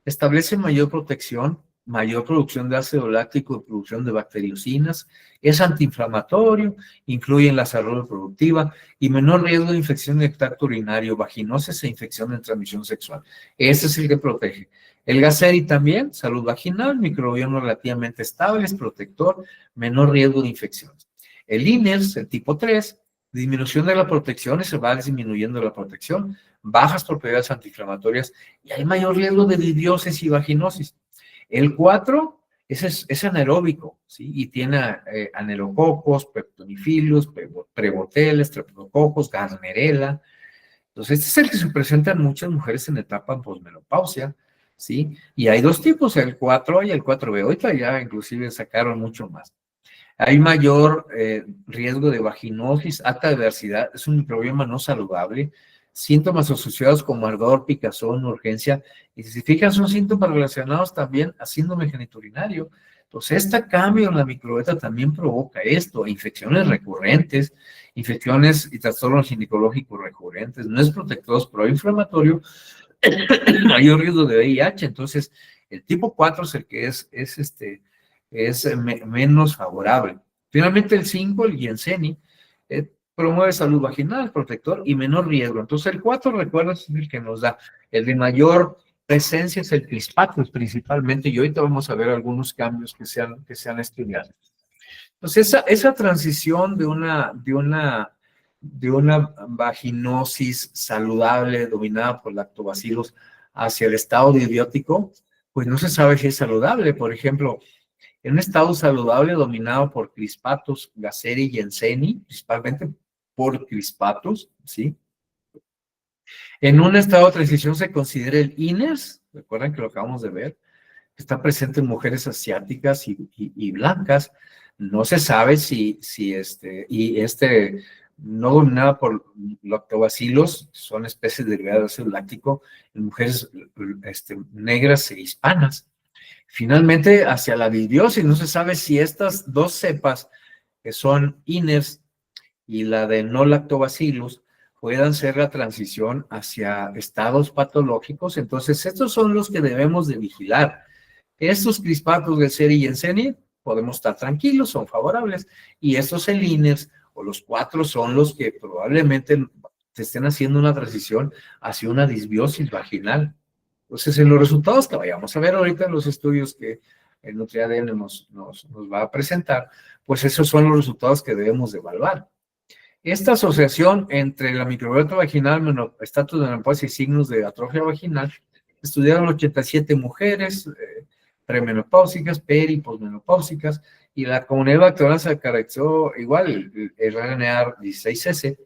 Speaker 2: Establece mayor protección, mayor producción de ácido láctico y producción de bacteriocinas, es antiinflamatorio, incluye en la salud reproductiva y menor riesgo de infección del tracto urinario, vaginosis e infección de transmisión sexual. Ese es el que protege. El Gasseri también, salud vaginal, microbioma relativamente estable, es protector, menor riesgo de infecciones. El INERS, el tipo 3, disminución de la protección, y se va disminuyendo la protección, bajas propiedades antiinflamatorias, y hay mayor riesgo de disbiosis y vaginosis. El 4 es anaeróbico, ¿sí? Y tiene anerococos, peptonifilus, prebotel, streptococos, Gardnerella. Entonces, este es el que se presenta en muchas mujeres en etapa posmenopausia, ¿sí? Y hay 2 tipos, el 4A y el 4B. Ahorita ya inclusive sacaron mucho más. Hay mayor riesgo de vaginosis, alta diversidad, es un microbioma no saludable, síntomas asociados como ardor, picazón, urgencia, y si se fijan son síntomas relacionados también a síndrome genitourinario. Entonces, este cambio en la microbiota también provoca esto: infecciones recurrentes, infecciones y trastornos ginecológicos recurrentes, no es protector, es proinflamatorio, mayor riesgo de VIH. Entonces, el tipo 4 es el que es menos favorable. Finalmente, el 5, el Yenseni, promueve salud vaginal, protector y menor riesgo. Entonces, el 4, recuerda, es el que nos da. El de mayor presencia es el crispatus principalmente, y ahorita vamos a ver algunos cambios que se han estudiado. Entonces, esa transición de una vaginosis saludable dominada por lactobacilos
Speaker 3: hacia el estado disbiótico, pues no se sabe si es saludable. Por ejemplo, en un estado saludable dominado por Crispatus, Gasseri y Enseni, principalmente por Crispatus, ¿sí? En un estado de transición se considera el INERS, recuerdan que lo acabamos de ver, está presente en mujeres asiáticas y blancas. No se sabe si no dominada por lactobacilos, son especies derivadas de ácido láctico, en mujeres negras e hispanas. Finalmente, hacia la disbiosis, no se sabe si estas dos cepas, que son INERS y la de no lactobacillus, puedan ser la transición hacia estados patológicos. Entonces, estos son los que debemos de vigilar. Estos crispatos de Seri y Enseni podemos estar tranquilos, son favorables, y estos ELINERS o los 4 son los que probablemente se estén haciendo una transición hacia una disbiosis vaginal. Entonces, en los resultados que vayamos a ver ahorita en los estudios que el NutriADN nos va a presentar, pues esos son los resultados que debemos de evaluar. Esta asociación entre la microbiota vaginal, estatus de menopausia y signos de atrofia vaginal, estudiaron 87 mujeres premenopáusicas, peri y posmenopáusicas, y la comunidad bacteriana se caracterizó igual, el RNA 16S,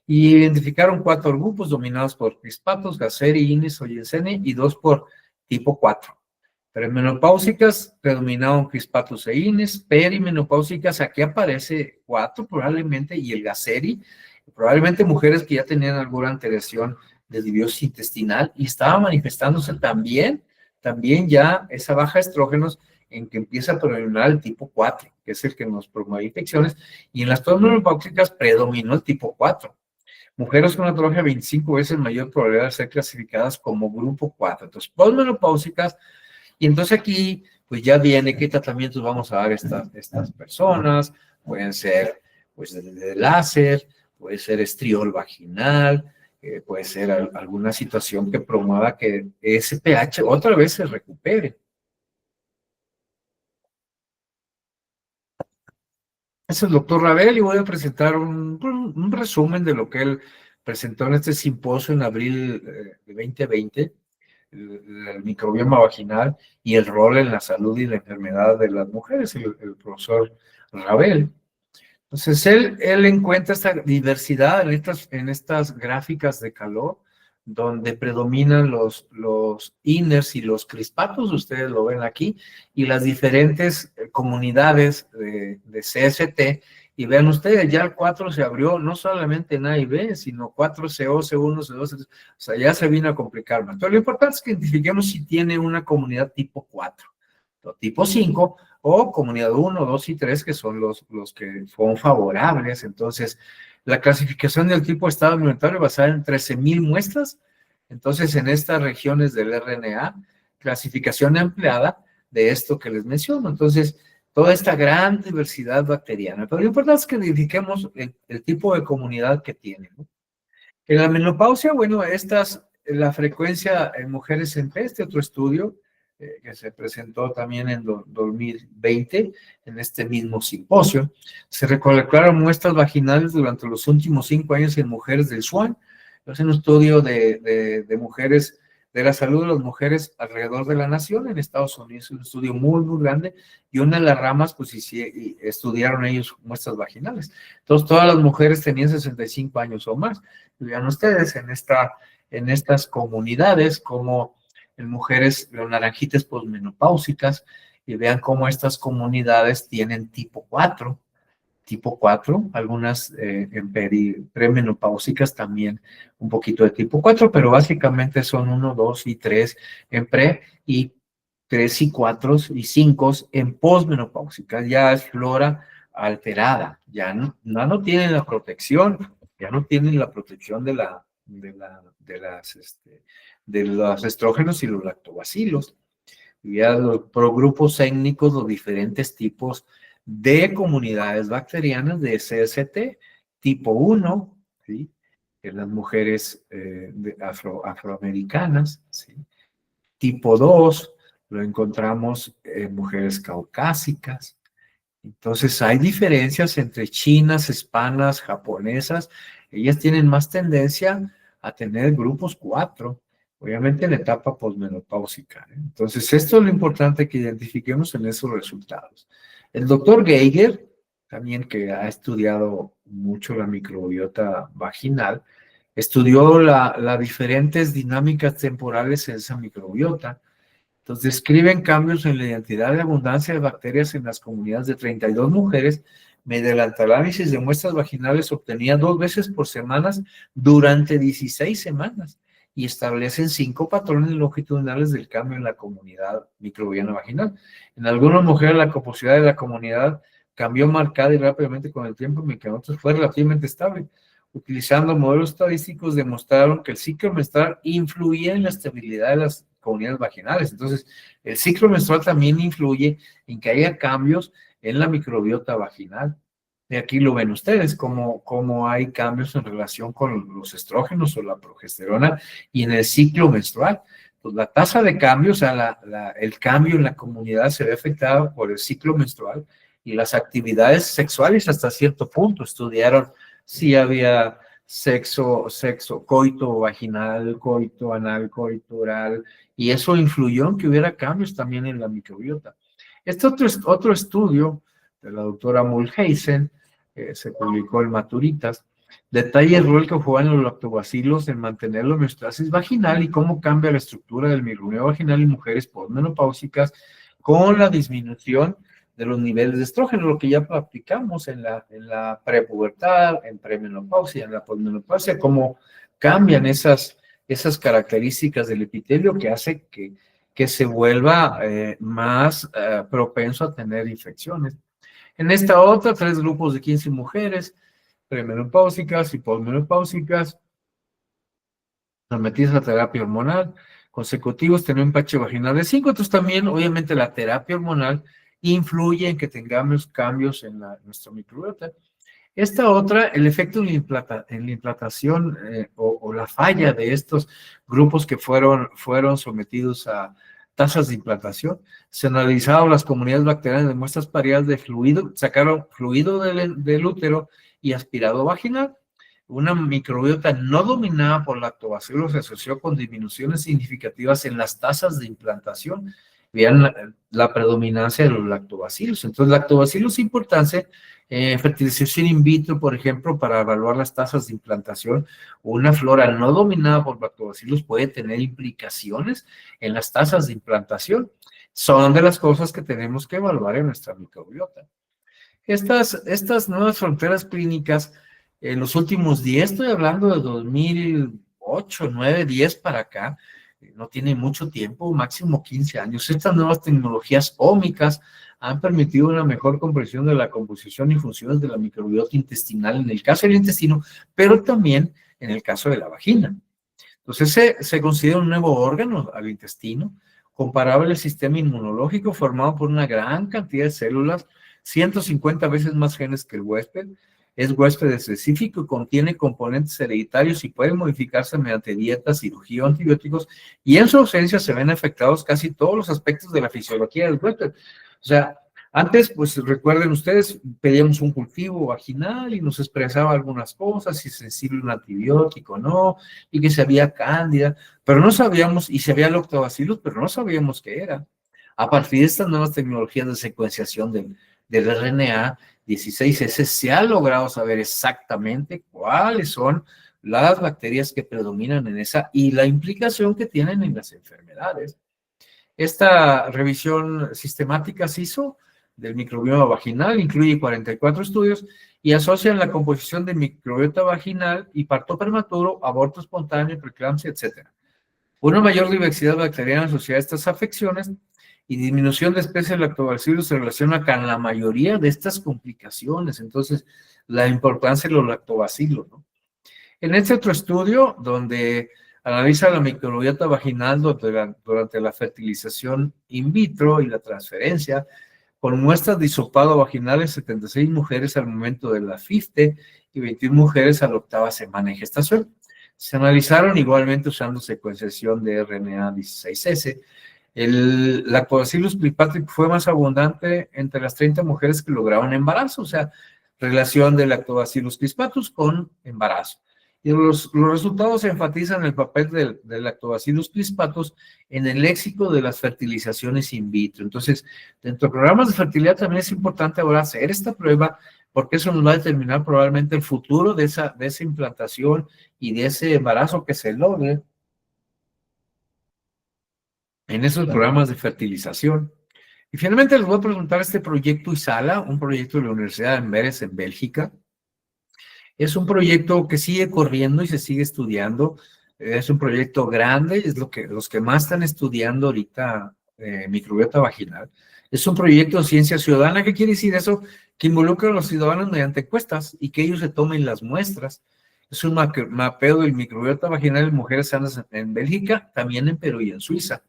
Speaker 3: y identificaron 4 grupos dominados por Crispatus, Gasseri, Ines, Oyenseni, y 2 por tipo 4. Premenopáusicas predominaron Crispatus e Ines, perimenopáusicas, aquí aparece 4 probablemente, y el Gasseri, probablemente mujeres que ya tenían alguna alteración de disbiosis intestinal y estaban manifestándose también ya esa baja de estrógenos en que empieza a predominar el tipo 4, que es el que nos promueve infecciones, y en las posmenopáusicas predominó el tipo 4. Mujeres con atrofia 25 veces mayor probabilidad de ser clasificadas como grupo 4. Entonces, posmenopáusicas, y entonces aquí, pues ya viene qué tratamientos vamos a dar a estas personas. Pueden ser, pues, de láser, puede ser estriol vaginal, puede ser alguna situación que promueva que ese pH otra vez se recupere. Es el doctor Ravel y voy a presentar un resumen de lo que él presentó en este simposio en abril de 2020, el microbioma vaginal y el rol en la salud y la enfermedad de las mujeres, el profesor Ravel. Entonces, él encuentra esta diversidad en estas gráficas de calor, donde predominan los INERS y los crispatos, ustedes lo ven aquí, y las diferentes comunidades de CST, y vean ustedes, ya el 4 se abrió no solamente en A y B, sino 4CO, C1, C2, C3, o sea, ya se vino a complicar más. Pero lo importante es que identifiquemos si tiene una comunidad tipo 4, o tipo 5, o comunidad 1, 2 y 3, que son los que fueron favorables. Entonces, la clasificación del tipo de estado alimentario basada en 13,000 muestras. Entonces, en estas regiones del RNA, clasificación empleada de esto que les menciono. Entonces, toda esta gran diversidad bacteriana. Pero lo importante es que identifiquemos el tipo de comunidad que tiene, ¿no? En la menopausia, bueno, la frecuencia en mujeres en este otro estudio, que se presentó también en 2020, en este mismo simposio, se recolectaron muestras vaginales durante los últimos 5 años en mujeres del SWAN. Es un estudio de mujeres, de la salud de las mujeres alrededor de la nación en Estados Unidos, un estudio muy, muy grande, y una de las ramas, pues, estudiaron ellos muestras vaginales. Entonces, todas las mujeres tenían 65 años o más. Vean ustedes en estas comunidades como en mujeres con naranjitas posmenopáusicas, y vean cómo estas comunidades tienen tipo 4, algunas en premenopáusicas también un poquito de tipo 4, pero básicamente son 1, 2 y 3 en pre, y 3 y 4 y 5 en posmenopáusicas. Ya es flora alterada, ya no tienen la protección, ya no tienen la protección de los estrógenos y los lactobacilos. Ya los progrupos étnicos, los diferentes tipos de comunidades bacterianas de CST, tipo 1, ¿sí? En las mujeres afroamericanas, ¿sí? Tipo 2, lo encontramos en mujeres caucásicas. Entonces, hay diferencias entre chinas, hispanas, japonesas. Ellas tienen más tendencia a tener grupos 4. obviamente en etapa posmenopáusica, ¿eh? Entonces, esto es lo importante que identifiquemos en esos resultados. El doctor Geiger, también que ha estudiado mucho la microbiota vaginal, estudió las diferentes dinámicas temporales en esa microbiota. Entonces, describen cambios en la identidad de abundancia de bacterias en las comunidades de 32 mujeres mediante el análisis de muestras vaginales obtenida 2 veces por semana durante 16 semanas y establecen 5 patrones longitudinales del cambio en la comunidad microbiana vaginal. En algunas mujeres la composición de la comunidad cambió marcada y rápidamente con el tiempo, mientras que en otras fue relativamente estable. Utilizando modelos estadísticos demostraron que el ciclo menstrual influía en la estabilidad de las comunidades vaginales. Entonces, el ciclo menstrual también influye en que haya cambios en la microbiota vaginal. Y aquí lo ven ustedes, cómo hay cambios en relación con los estrógenos o la progesterona y en el ciclo menstrual. Pues la tasa de cambio, o sea, el cambio en la comunidad se ve afectado por el ciclo menstrual y las actividades sexuales hasta cierto punto. Estudiaron si había sexo, coito vaginal, coito anal, coito oral, y eso influyó en que hubiera cambios también en la microbiota. Este otro estudio de la doctora Mulhausen, se publicó en Maturitas, detalla el rol que juegan los lactobacilos en mantener la homeostasis vaginal y cómo cambia la estructura del microbioma vaginal en mujeres posmenopáusicas con la disminución de los niveles de estrógeno, lo que ya practicamos en la prepubertad, en premenopausia, en la posmenopausia, cómo cambian esas características del epitelio que hace que se vuelva más propenso a tener infecciones. En esta otra, 3 grupos de 15 mujeres, premenopáusicas y posmenopáusicas, sometidas a terapia hormonal, consecutivos, tener un pH vaginal de 5. Entonces también, obviamente, la terapia hormonal influye en que tengamos cambios en nuestra microbiota. Esta otra, el efecto en la implantación o la falla de estos grupos que fueron sometidos a tasas de implantación, se analizaron las comunidades bacterianas de muestras pareadas de fluido, sacaron fluido del útero y aspirado vaginal. Una microbiota no dominada por lactobacilos se asoció con disminuciones significativas en las tasas de implantación. Vean la predominancia de los lactobacilos. Entonces, lactobacilos es importante fertilización in vitro, por ejemplo, para evaluar las tasas de implantación. Una flora no dominada por lactobacilos puede tener implicaciones en las tasas de implantación. Son de las cosas que tenemos que evaluar en nuestra microbiota. Estas nuevas fronteras clínicas, en los últimos 10, estoy hablando de 2008, 9, 10 para acá, no tiene mucho tiempo, máximo 15 años. Estas nuevas tecnologías ómicas han permitido una mejor comprensión de la composición y funciones de la microbiota intestinal en el caso del intestino, pero también en el caso de la vagina. Entonces se considera un nuevo órgano al intestino, comparable al sistema inmunológico formado por una gran cantidad de células, 150 veces más genes que el huésped. Es huésped específico y contiene componentes hereditarios y puede modificarse mediante dieta, cirugía o antibióticos, y en su ausencia se ven afectados casi todos los aspectos de la fisiología del huésped. O sea, antes, pues recuerden ustedes, pedíamos un cultivo vaginal y nos expresaba algunas cosas, si es sensible a un antibiótico o no, y que si había cándida, pero no sabíamos, y si había lactobacillus, pero no sabíamos qué era. A partir de estas nuevas tecnologías de secuenciación del RNA 16S, se ha logrado saber exactamente cuáles son las bacterias que predominan en esa y la implicación que tienen en las enfermedades. Esta revisión sistemática se hizo del microbioma vaginal, incluye 44 estudios y asocian la composición de microbiota vaginal y parto prematuro, aborto espontáneo, preeclampsia, etc. Una mayor diversidad bacteriana asociada a estas afecciones y disminución de especies de lactobacillus se relaciona con la mayoría de estas complicaciones. Entonces, la importancia de los lactobacilos, ¿no? En este otro estudio, donde analiza la microbiota vaginal durante la fertilización in vitro y la transferencia, con muestras de hisopado vaginal en 76 mujeres al momento de la FIFTE y 21 mujeres a la 8ª semana de gestación. Se analizaron igualmente usando secuenciación de RNA 16S. El Lactobacillus plipatrix fue más abundante entre las 30 mujeres que lograron embarazo, o sea, relación de Lactobacillus crispatus con embarazo. Y los resultados enfatizan el papel del Lactobacillus crispatus en el léxico de las fertilizaciones in vitro. Entonces, dentro de programas de fertilidad también es importante ahora hacer esta prueba, porque eso nos va a determinar probablemente el futuro de esa implantación y de ese embarazo que se logre en esos programas de fertilización. Y finalmente les voy a presentar este proyecto ISALA, un proyecto de la Universidad de Amberes en Bélgica. Es un proyecto que sigue corriendo y se sigue estudiando. Es un proyecto grande, es los que más están estudiando ahorita microbiota vaginal. Es un proyecto de ciencia ciudadana. ¿Qué quiere decir eso? Que involucra a los ciudadanos mediante encuestas y que ellos se tomen las muestras. Es un mapeo del microbiota vaginal en mujeres sanas en Bélgica, también en Perú y en Suiza.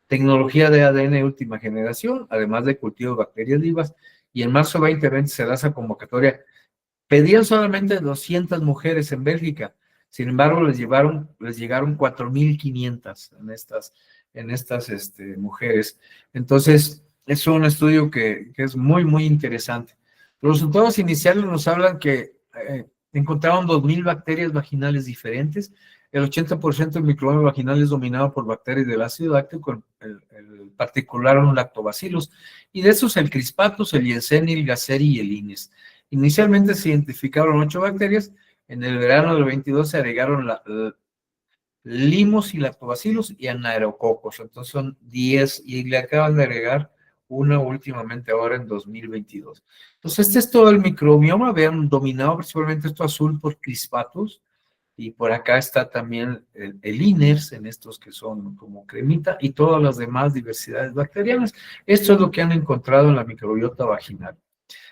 Speaker 3: Tecnología de ADN de última generación, además de cultivo de bacterias vivas, y en marzo 2020 se da esa convocatoria. Pedían solamente 200 mujeres en Bélgica, sin embargo les llegaron 4.500 en estas mujeres. Entonces, es un estudio que es muy, muy interesante. Los resultados iniciales nos hablan que encontraron 2.000 bacterias vaginales diferentes. El 80% del microbioma vaginal es dominado por bacterias del ácido láctico, el particular un lactobacillus, y de esos el crispatus, el Yersinia, el Gasseri y el Ines. Inicialmente se identificaron 8 bacterias, en el verano del 22 se agregaron limos y lactobacillus y anaerococos, entonces son 10 y le acaban de agregar una últimamente ahora en 2022. Entonces este es todo el microbioma, vean, dominado principalmente esto azul por crispatus, y por acá está también el INERS, en estos que son como cremita, y todas las demás diversidades bacterianas. Esto es lo que han encontrado en la microbiota vaginal.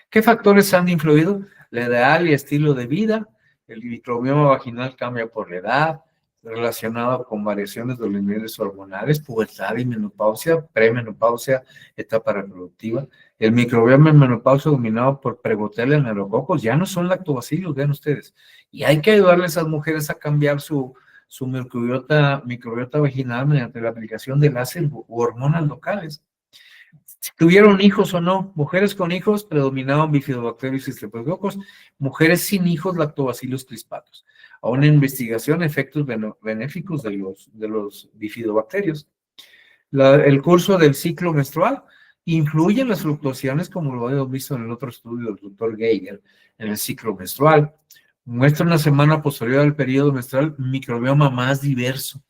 Speaker 3: ¿Qué factores han influido? La edad y estilo de vida. El microbioma vaginal cambia por la edad, relacionado con variaciones de los niveles hormonales, pubertad y menopausia, premenopausia, etapa reproductiva. El microbioma en menopausia dominado por Prebotella, neurococos, ya no son lactobacillus, vean ustedes. Y hay que ayudarle a esas mujeres a cambiar su microbiota vaginal mediante la aplicación de láser u hormonas locales. Si tuvieron hijos o no, mujeres con hijos predominaban bifidobacterios y streptococos, mujeres sin hijos lactobacillus crispatus. A una investigación, efectos benéficos de los bifidobacterios. El curso del ciclo menstrual influye en las fluctuaciones, como lo hemos visto en el otro estudio del doctor Geiger, en el ciclo menstrual. Muestra una semana posterior al periodo menstrual microbioma más diverso.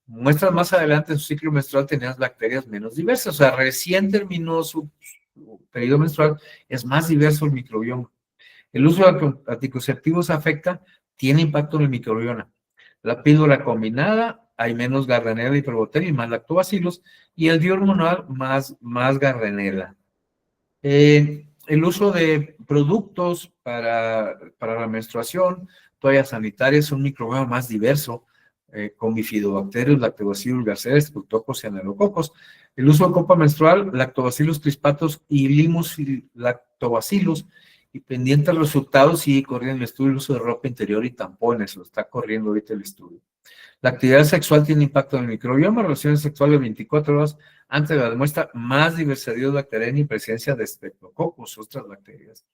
Speaker 3: Muestras más adelante en su ciclo menstrual tenían bacterias menos diversas, o sea, recién terminó su periodo menstrual, es más diverso el microbioma. El uso de anticonceptivos tiene impacto en el microbioma. La píldora combinada, hay menos Gardnerella y Prebotella y más lactobacillus, y el dihormonal más Gardnerella. El uso de productos para la menstruación, toallas sanitarias, un microbioma más diverso, con bifidobacterios, lactobacillus, Gasseri, streptococos y anaerococos. El uso de copa menstrual, lactobacillus crispatus y limus y lactobacillus, y pendiente a los resultados, sigue corriendo el estudio el uso de ropa interior y tampones, lo está corriendo ahorita el estudio. La actividad sexual tiene impacto en el microbioma, relaciones sexuales 24 horas antes de la muestra, más diversidad bacteriana y presencia de streptococos, otras bacterias.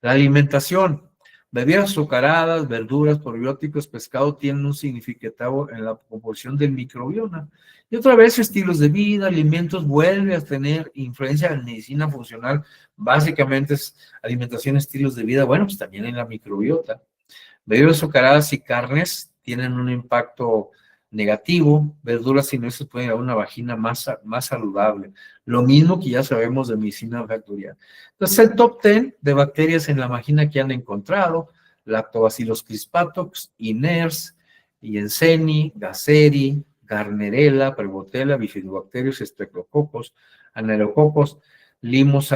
Speaker 3: La alimentación, bebidas azucaradas, verduras, probióticos, pescado tienen un significativo en la composición del microbioma. Y otra vez, estilos de vida, alimentos, vuelve a tener influencia en medicina funcional. Básicamente es alimentación, estilos de vida, bueno, pues también en la microbiota. Bebidas azucaradas y carnes tienen un impacto negativo. Verduras y nueces pueden dar una vagina más saludable. Lo mismo que ya sabemos de medicina factorial. Entonces, el top 10 de bacterias en la vagina que han encontrado: Lactobacillus crispatus, Iners, Yersinia, Gasseri, Gardnerella, Prebotella, bifidobacterios, streptococos, anaerococos, limos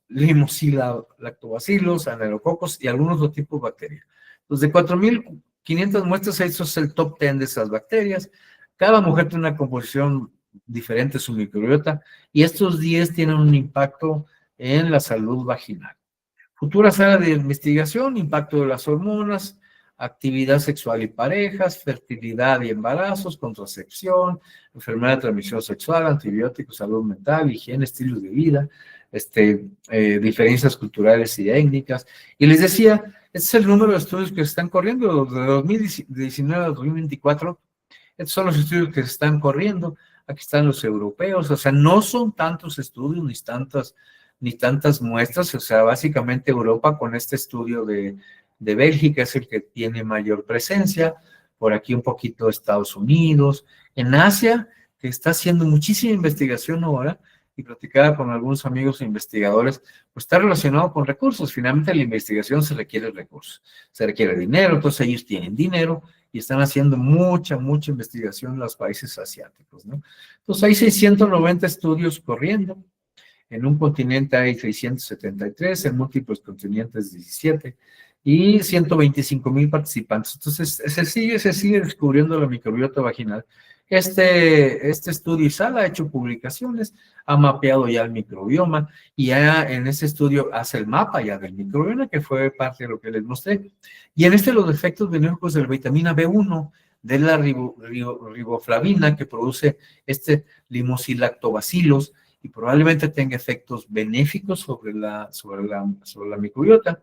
Speaker 3: y lactobacillus, anaerococos y algunos otros tipos de bacterias. Entonces, de 4.500 muestras, eso es el top 10 de esas bacterias. Cada mujer tiene una composición diferente de su microbiota y estos 10 tienen un impacto en la salud vaginal. Futuras áreas de investigación: impacto de las hormonas, actividad sexual y parejas, fertilidad y embarazos, contracepción, enfermedad de transmisión sexual, antibióticos, salud mental, higiene, estilos de vida, diferencias culturales y étnicas. Y les decía Este es el número de estudios que se están corriendo de 2019 a 2024. Estos son los estudios que se están corriendo. Aquí están los europeos. O sea, no son tantos estudios ni tantas muestras. O sea, básicamente Europa con este estudio de Bélgica es el que tiene mayor presencia. Por aquí un poquito Estados Unidos. En Asia, que está haciendo muchísima investigación ahora, y platicaba con algunos amigos investigadores, pues está relacionado con recursos. Finalmente la investigación se requiere recursos, se requiere dinero, entonces ellos tienen dinero y están haciendo mucha investigación en los países asiáticos, ¿no? Entonces hay 690 estudios corriendo, en un continente hay 673, en múltiples continentes 17, y 125,000 participantes. Entonces, se sigue descubriendo la microbiota vaginal. Este estudio ISAL ha hecho publicaciones, ha mapeado ya el microbioma, y ya en este estudio hace el mapa ya del microbioma, que fue parte de lo que les mostré. Y en los efectos benéficos de la vitamina B1, de la riboflavina, que produce limosilactobacilos, y probablemente tenga efectos benéficos sobre la microbiota.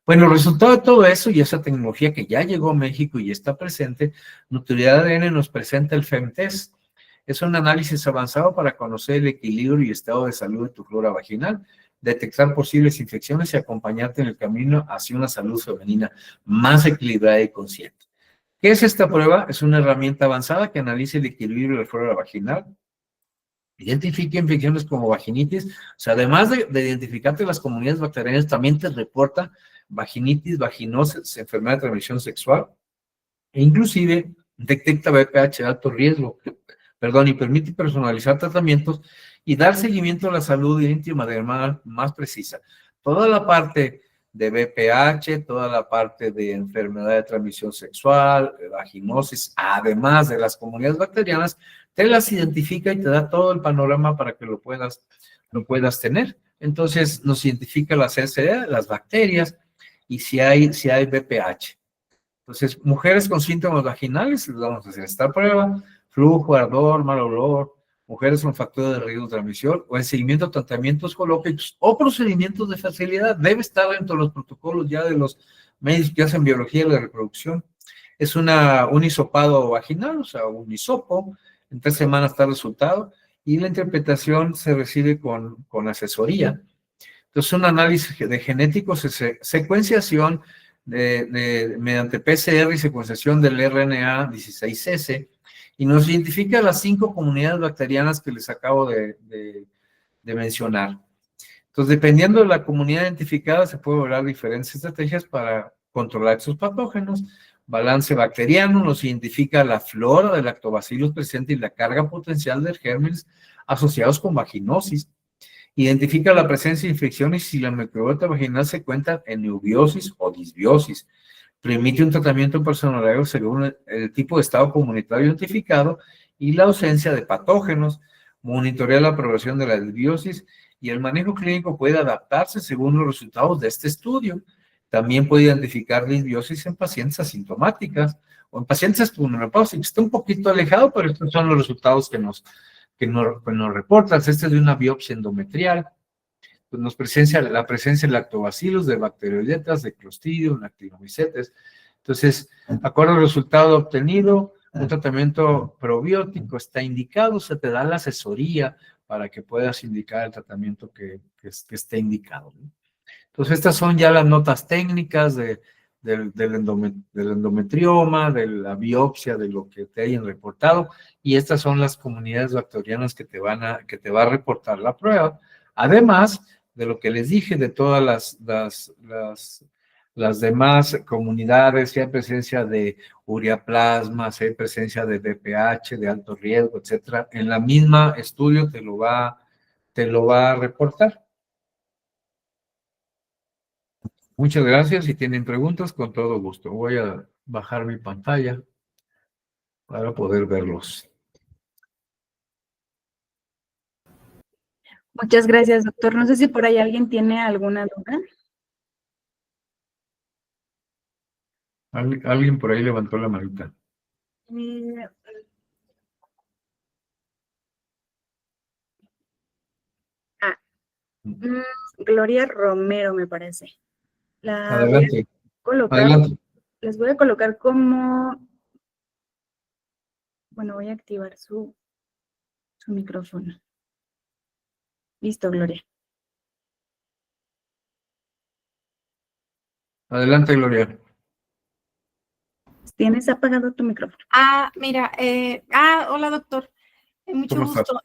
Speaker 3: Bueno, el resultado de todo eso y esa tecnología que ya llegó a México y está presente, Nutriedad ADN nos presenta el FEMTEST. Es un análisis avanzado para conocer el equilibrio y estado de salud de tu flora vaginal, detectar posibles infecciones y acompañarte en el camino hacia una salud femenina más equilibrada y consciente. ¿Qué es esta prueba? Es una herramienta avanzada que analiza el equilibrio de la flora vaginal, identifica infecciones como vaginitis, o sea, además de identificarte las comunidades bacterianas, también te reporta vaginitis, vaginosis, enfermedad de transmisión sexual, e inclusive detecta VPH de alto riesgo, y permite personalizar tratamientos y dar seguimiento a la salud íntima de manera más precisa. Toda la parte de VPH, toda la parte de enfermedad de transmisión sexual, de vaginosis, además de las comunidades bacterianas, te las identifica y te da todo el panorama para que lo puedas tener. Entonces, nos identifica las CCD, las bacterias, y si hay VPH. Entonces, mujeres con síntomas vaginales, les vamos a hacer esta prueba, flujo, ardor, mal olor, mujeres con factor de riesgo de transmisión, o en seguimiento a tratamientos oncológicos o procedimientos de fertilidad. Debe estar dentro de los protocolos ya de los médicos que hacen biología de la reproducción. Es un hisopado vaginal, o sea, un hisopo, en 3 semanas está el resultado, y la interpretación se recibe con asesoría. Entonces, un análisis de genéticos, secuenciación mediante PCR y secuenciación del RNA 16S, y nos identifica las 5 comunidades bacterianas que les acabo de mencionar. Entonces, dependiendo de la comunidad identificada, se puede lograr diferentes estrategias para controlar estos patógenos. Balance bacteriano nos identifica la flora de lactobacillus presente y la carga potencial de gérmenes asociados con vaginosis. Identifica la presencia de infecciones si la microbiota vaginal se encuentra en eubiosis o disbiosis. Permite un tratamiento personalizado según el tipo de estado comunitario identificado y la ausencia de patógenos. Monitorea la progresión de la disbiosis y el manejo clínico puede adaptarse según los resultados de este estudio. También puede identificar disbiosis en pacientes asintomáticas o en pacientes pulmonopáusicos. Está un poquito alejado, pero estos son los resultados que nos reportas. Este es de una biopsia endometrial, pues nos presencia la presencia de lactobacilos, de bacteroidetas, de Clostridium, actinomycetes. Entonces, acorde al resultado obtenido, un tratamiento probiótico está indicado, se te da la asesoría para que puedas indicar el tratamiento que esté indicado, ¿no? Entonces, estas son ya las notas técnicas del endometrioma, de la biopsia, de lo que te hayan reportado, y estas son las comunidades bacterianas que te va a reportar la prueba. Además de lo que les dije, de todas las demás comunidades, si hay presencia de ureaplasma, si hay presencia de VPH, de alto riesgo, etcétera, en la misma estudio te lo va a reportar. Muchas gracias. Si tienen preguntas, con todo gusto. Voy a bajar mi pantalla para poder verlos.
Speaker 4: Muchas gracias, doctor. No sé si por ahí alguien tiene alguna duda.
Speaker 2: Alguien por ahí levantó la manita.
Speaker 4: Gloria Romero, me parece.
Speaker 2: Adelante.
Speaker 4: colocar,
Speaker 2: Adelante.
Speaker 4: les voy a colocar como, bueno, voy a activar su micrófono. Listo, Gloria.
Speaker 2: Adelante, Gloria.
Speaker 4: Tienes apagado tu micrófono.
Speaker 5: Mira, hola doctor, mucho
Speaker 2: ¿Cómo estás?
Speaker 5: gusto.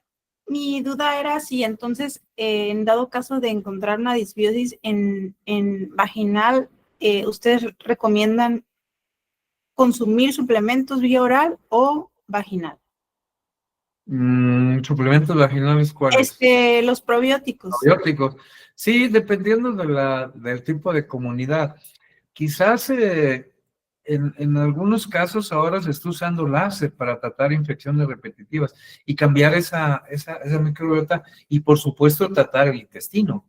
Speaker 5: Mi duda era si entonces, en dado caso de encontrar una disbiosis en vaginal, ¿ustedes recomiendan consumir suplementos vía oral o vaginal?
Speaker 2: ¿Suplementos vaginales cuáles?
Speaker 5: Los probióticos.
Speaker 2: Probióticos. Sí, dependiendo del tipo de comunidad. Quizás en algunos casos ahora se está usando láser para tratar infecciones repetitivas y cambiar esa microbiota y por supuesto tratar el intestino.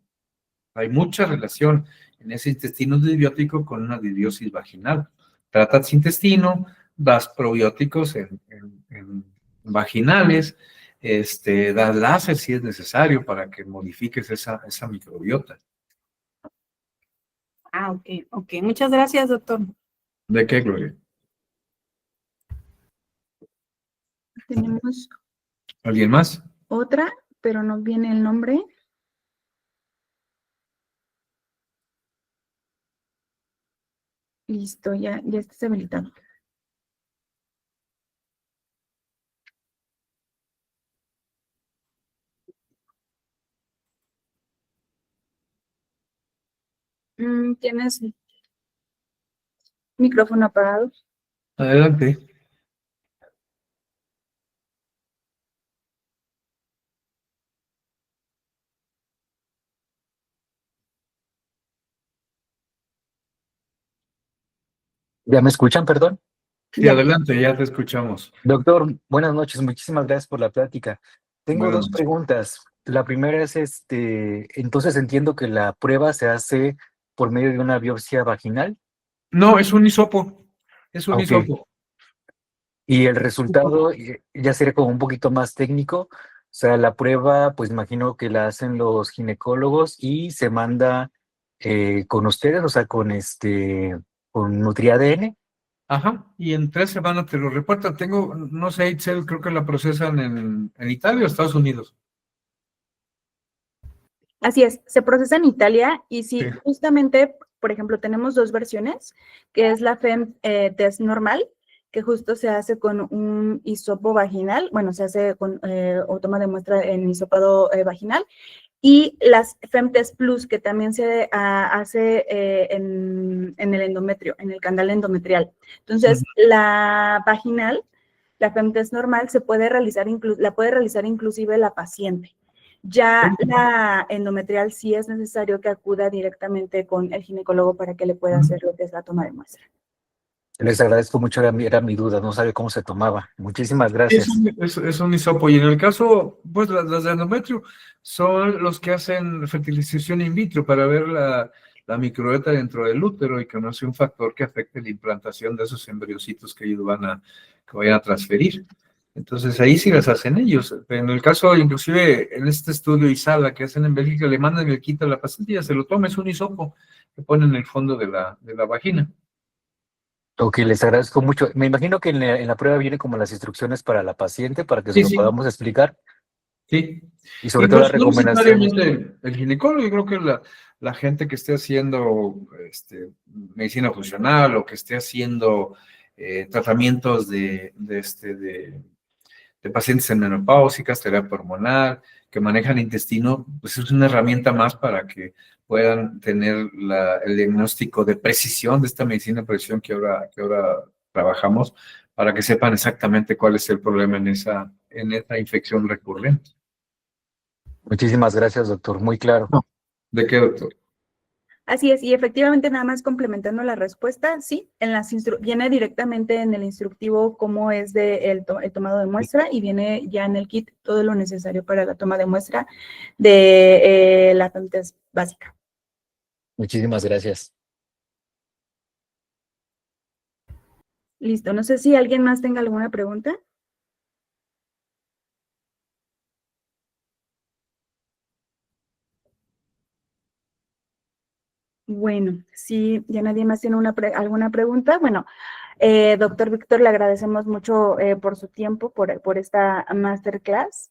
Speaker 2: Hay mucha relación en ese intestino disbiótico con una disbiosis vaginal. Tratas intestino, das probióticos en vaginales, das láser si es necesario para que modifiques esa microbiota.
Speaker 5: Ok. Muchas gracias, doctor.
Speaker 2: ¿De qué, Gloria?
Speaker 4: Tenemos
Speaker 2: ¿Alguien más?
Speaker 4: otra, pero no viene el nombre. Listo, ya está habilitado. ¿Tienes micrófono apagado?
Speaker 2: Adelante.
Speaker 6: ¿Ya me escuchan, perdón?
Speaker 2: Sí,
Speaker 4: Ya.
Speaker 2: adelante, ya te escuchamos.
Speaker 6: Doctor, buenas noches, muchísimas gracias por la plática. Tengo
Speaker 2: Buenas
Speaker 6: dos
Speaker 2: noches.
Speaker 6: preguntas. La primera es, entonces entiendo que la prueba se hace por medio de una biopsia vaginal.
Speaker 2: No, es un hisopo. Es un
Speaker 6: Ok.
Speaker 2: hisopo.
Speaker 6: Y el resultado ya sería como un poquito más técnico. O sea, la prueba, pues imagino que la hacen los ginecólogos y se manda con ustedes, o sea, con NutriADN.
Speaker 2: Ajá, y en 3 semanas te lo reportan. Tengo, no sé, Itzel, creo que la procesan en Italia o Estados Unidos.
Speaker 4: Así es, se procesa en Italia y
Speaker 2: Sí.
Speaker 4: sí, justamente, por ejemplo, tenemos dos versiones, que es la FEM test normal, que justo se hace con un hisopo vaginal, bueno, se hace con o toma de muestra en hisopado vaginal, y las FemTest Plus, que también se hace en el endometrio, en el canal endometrial. Entonces, la vaginal, la FemTest normal, se puede realizar, la puede realizar inclusive la paciente. Ya la endometrial sí es necesario que acuda directamente con el ginecólogo para que le pueda hacer lo que es la toma de muestra.
Speaker 6: Les agradezco mucho, era mi duda, no sabía cómo se tomaba. Muchísimas
Speaker 2: Es
Speaker 6: gracias.
Speaker 2: es un hisopo. Y en el caso, pues las de endometrio son los que hacen fertilización in vitro para ver la microbiota dentro del útero y que no sea un factor que afecte la implantación de esos embriocitos que ellos que vayan a transferir. Entonces ahí sí las hacen ellos. En el caso, inclusive en este estudio ISALA que hacen en Bélgica, le mandan el kit a la paciente y ya se lo toma, es un hisopo que ponen en el fondo de la vagina.
Speaker 6: Ok, les agradezco mucho. Me imagino que en la prueba vienen como las instrucciones para la paciente, para que se
Speaker 2: Sí,
Speaker 6: lo
Speaker 2: sí.
Speaker 6: podamos explicar,
Speaker 2: Sí,
Speaker 6: y
Speaker 2: y
Speaker 6: sobre todo las
Speaker 2: pues no
Speaker 6: recomendaciones.
Speaker 2: necesariamente el ginecólogo, yo creo que la gente que esté haciendo medicina funcional o que esté haciendo tratamientos de pacientes en menopáusicas, terapia hormonal, que manejan el intestino, pues es una herramienta más para que puedan tener el diagnóstico de precisión de esta medicina de precisión que ahora trabajamos, para que sepan exactamente cuál es el problema en esa infección recurrente.
Speaker 6: Muchísimas gracias, doctor. Muy claro.
Speaker 2: No. ¿De qué, doctor?
Speaker 4: Así es, y efectivamente nada más complementando la respuesta, sí, viene directamente en el instructivo cómo es el tomado de muestra y viene ya en el kit todo lo necesario para la toma de muestra de la FemTest básica.
Speaker 6: Muchísimas gracias.
Speaker 4: Listo, no sé si alguien más tenga alguna pregunta. Bueno, si ya nadie más tiene alguna pregunta, bueno, doctor Víctor, le agradecemos mucho por su tiempo, por esta masterclass.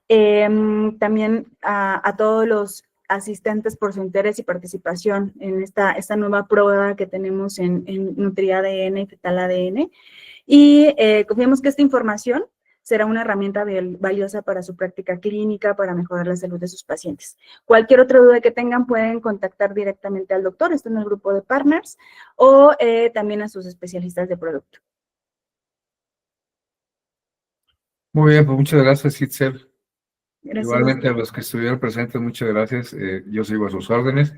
Speaker 4: También a todos los asistentes por su interés y participación en esta nueva prueba que tenemos en NutriADN y Fetal ADN. Y confiamos que esta información será una herramienta valiosa para su práctica clínica, para mejorar la salud de sus pacientes. Cualquier otra duda que tengan pueden contactar directamente al doctor, está en el grupo de partners, o también a sus especialistas de producto.
Speaker 2: Muy bien, pues muchas gracias, Itzel.
Speaker 4: Gracias.
Speaker 2: Igualmente a los que estuvieron presentes, muchas gracias. Yo sigo a sus órdenes.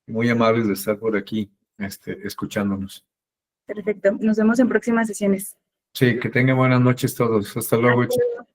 Speaker 2: Muy amables de estar por aquí, escuchándonos.
Speaker 4: Perfecto. Nos vemos en próximas sesiones.
Speaker 2: Sí, que tengan buenas noches todos. Hasta luego.
Speaker 4: Hasta luego.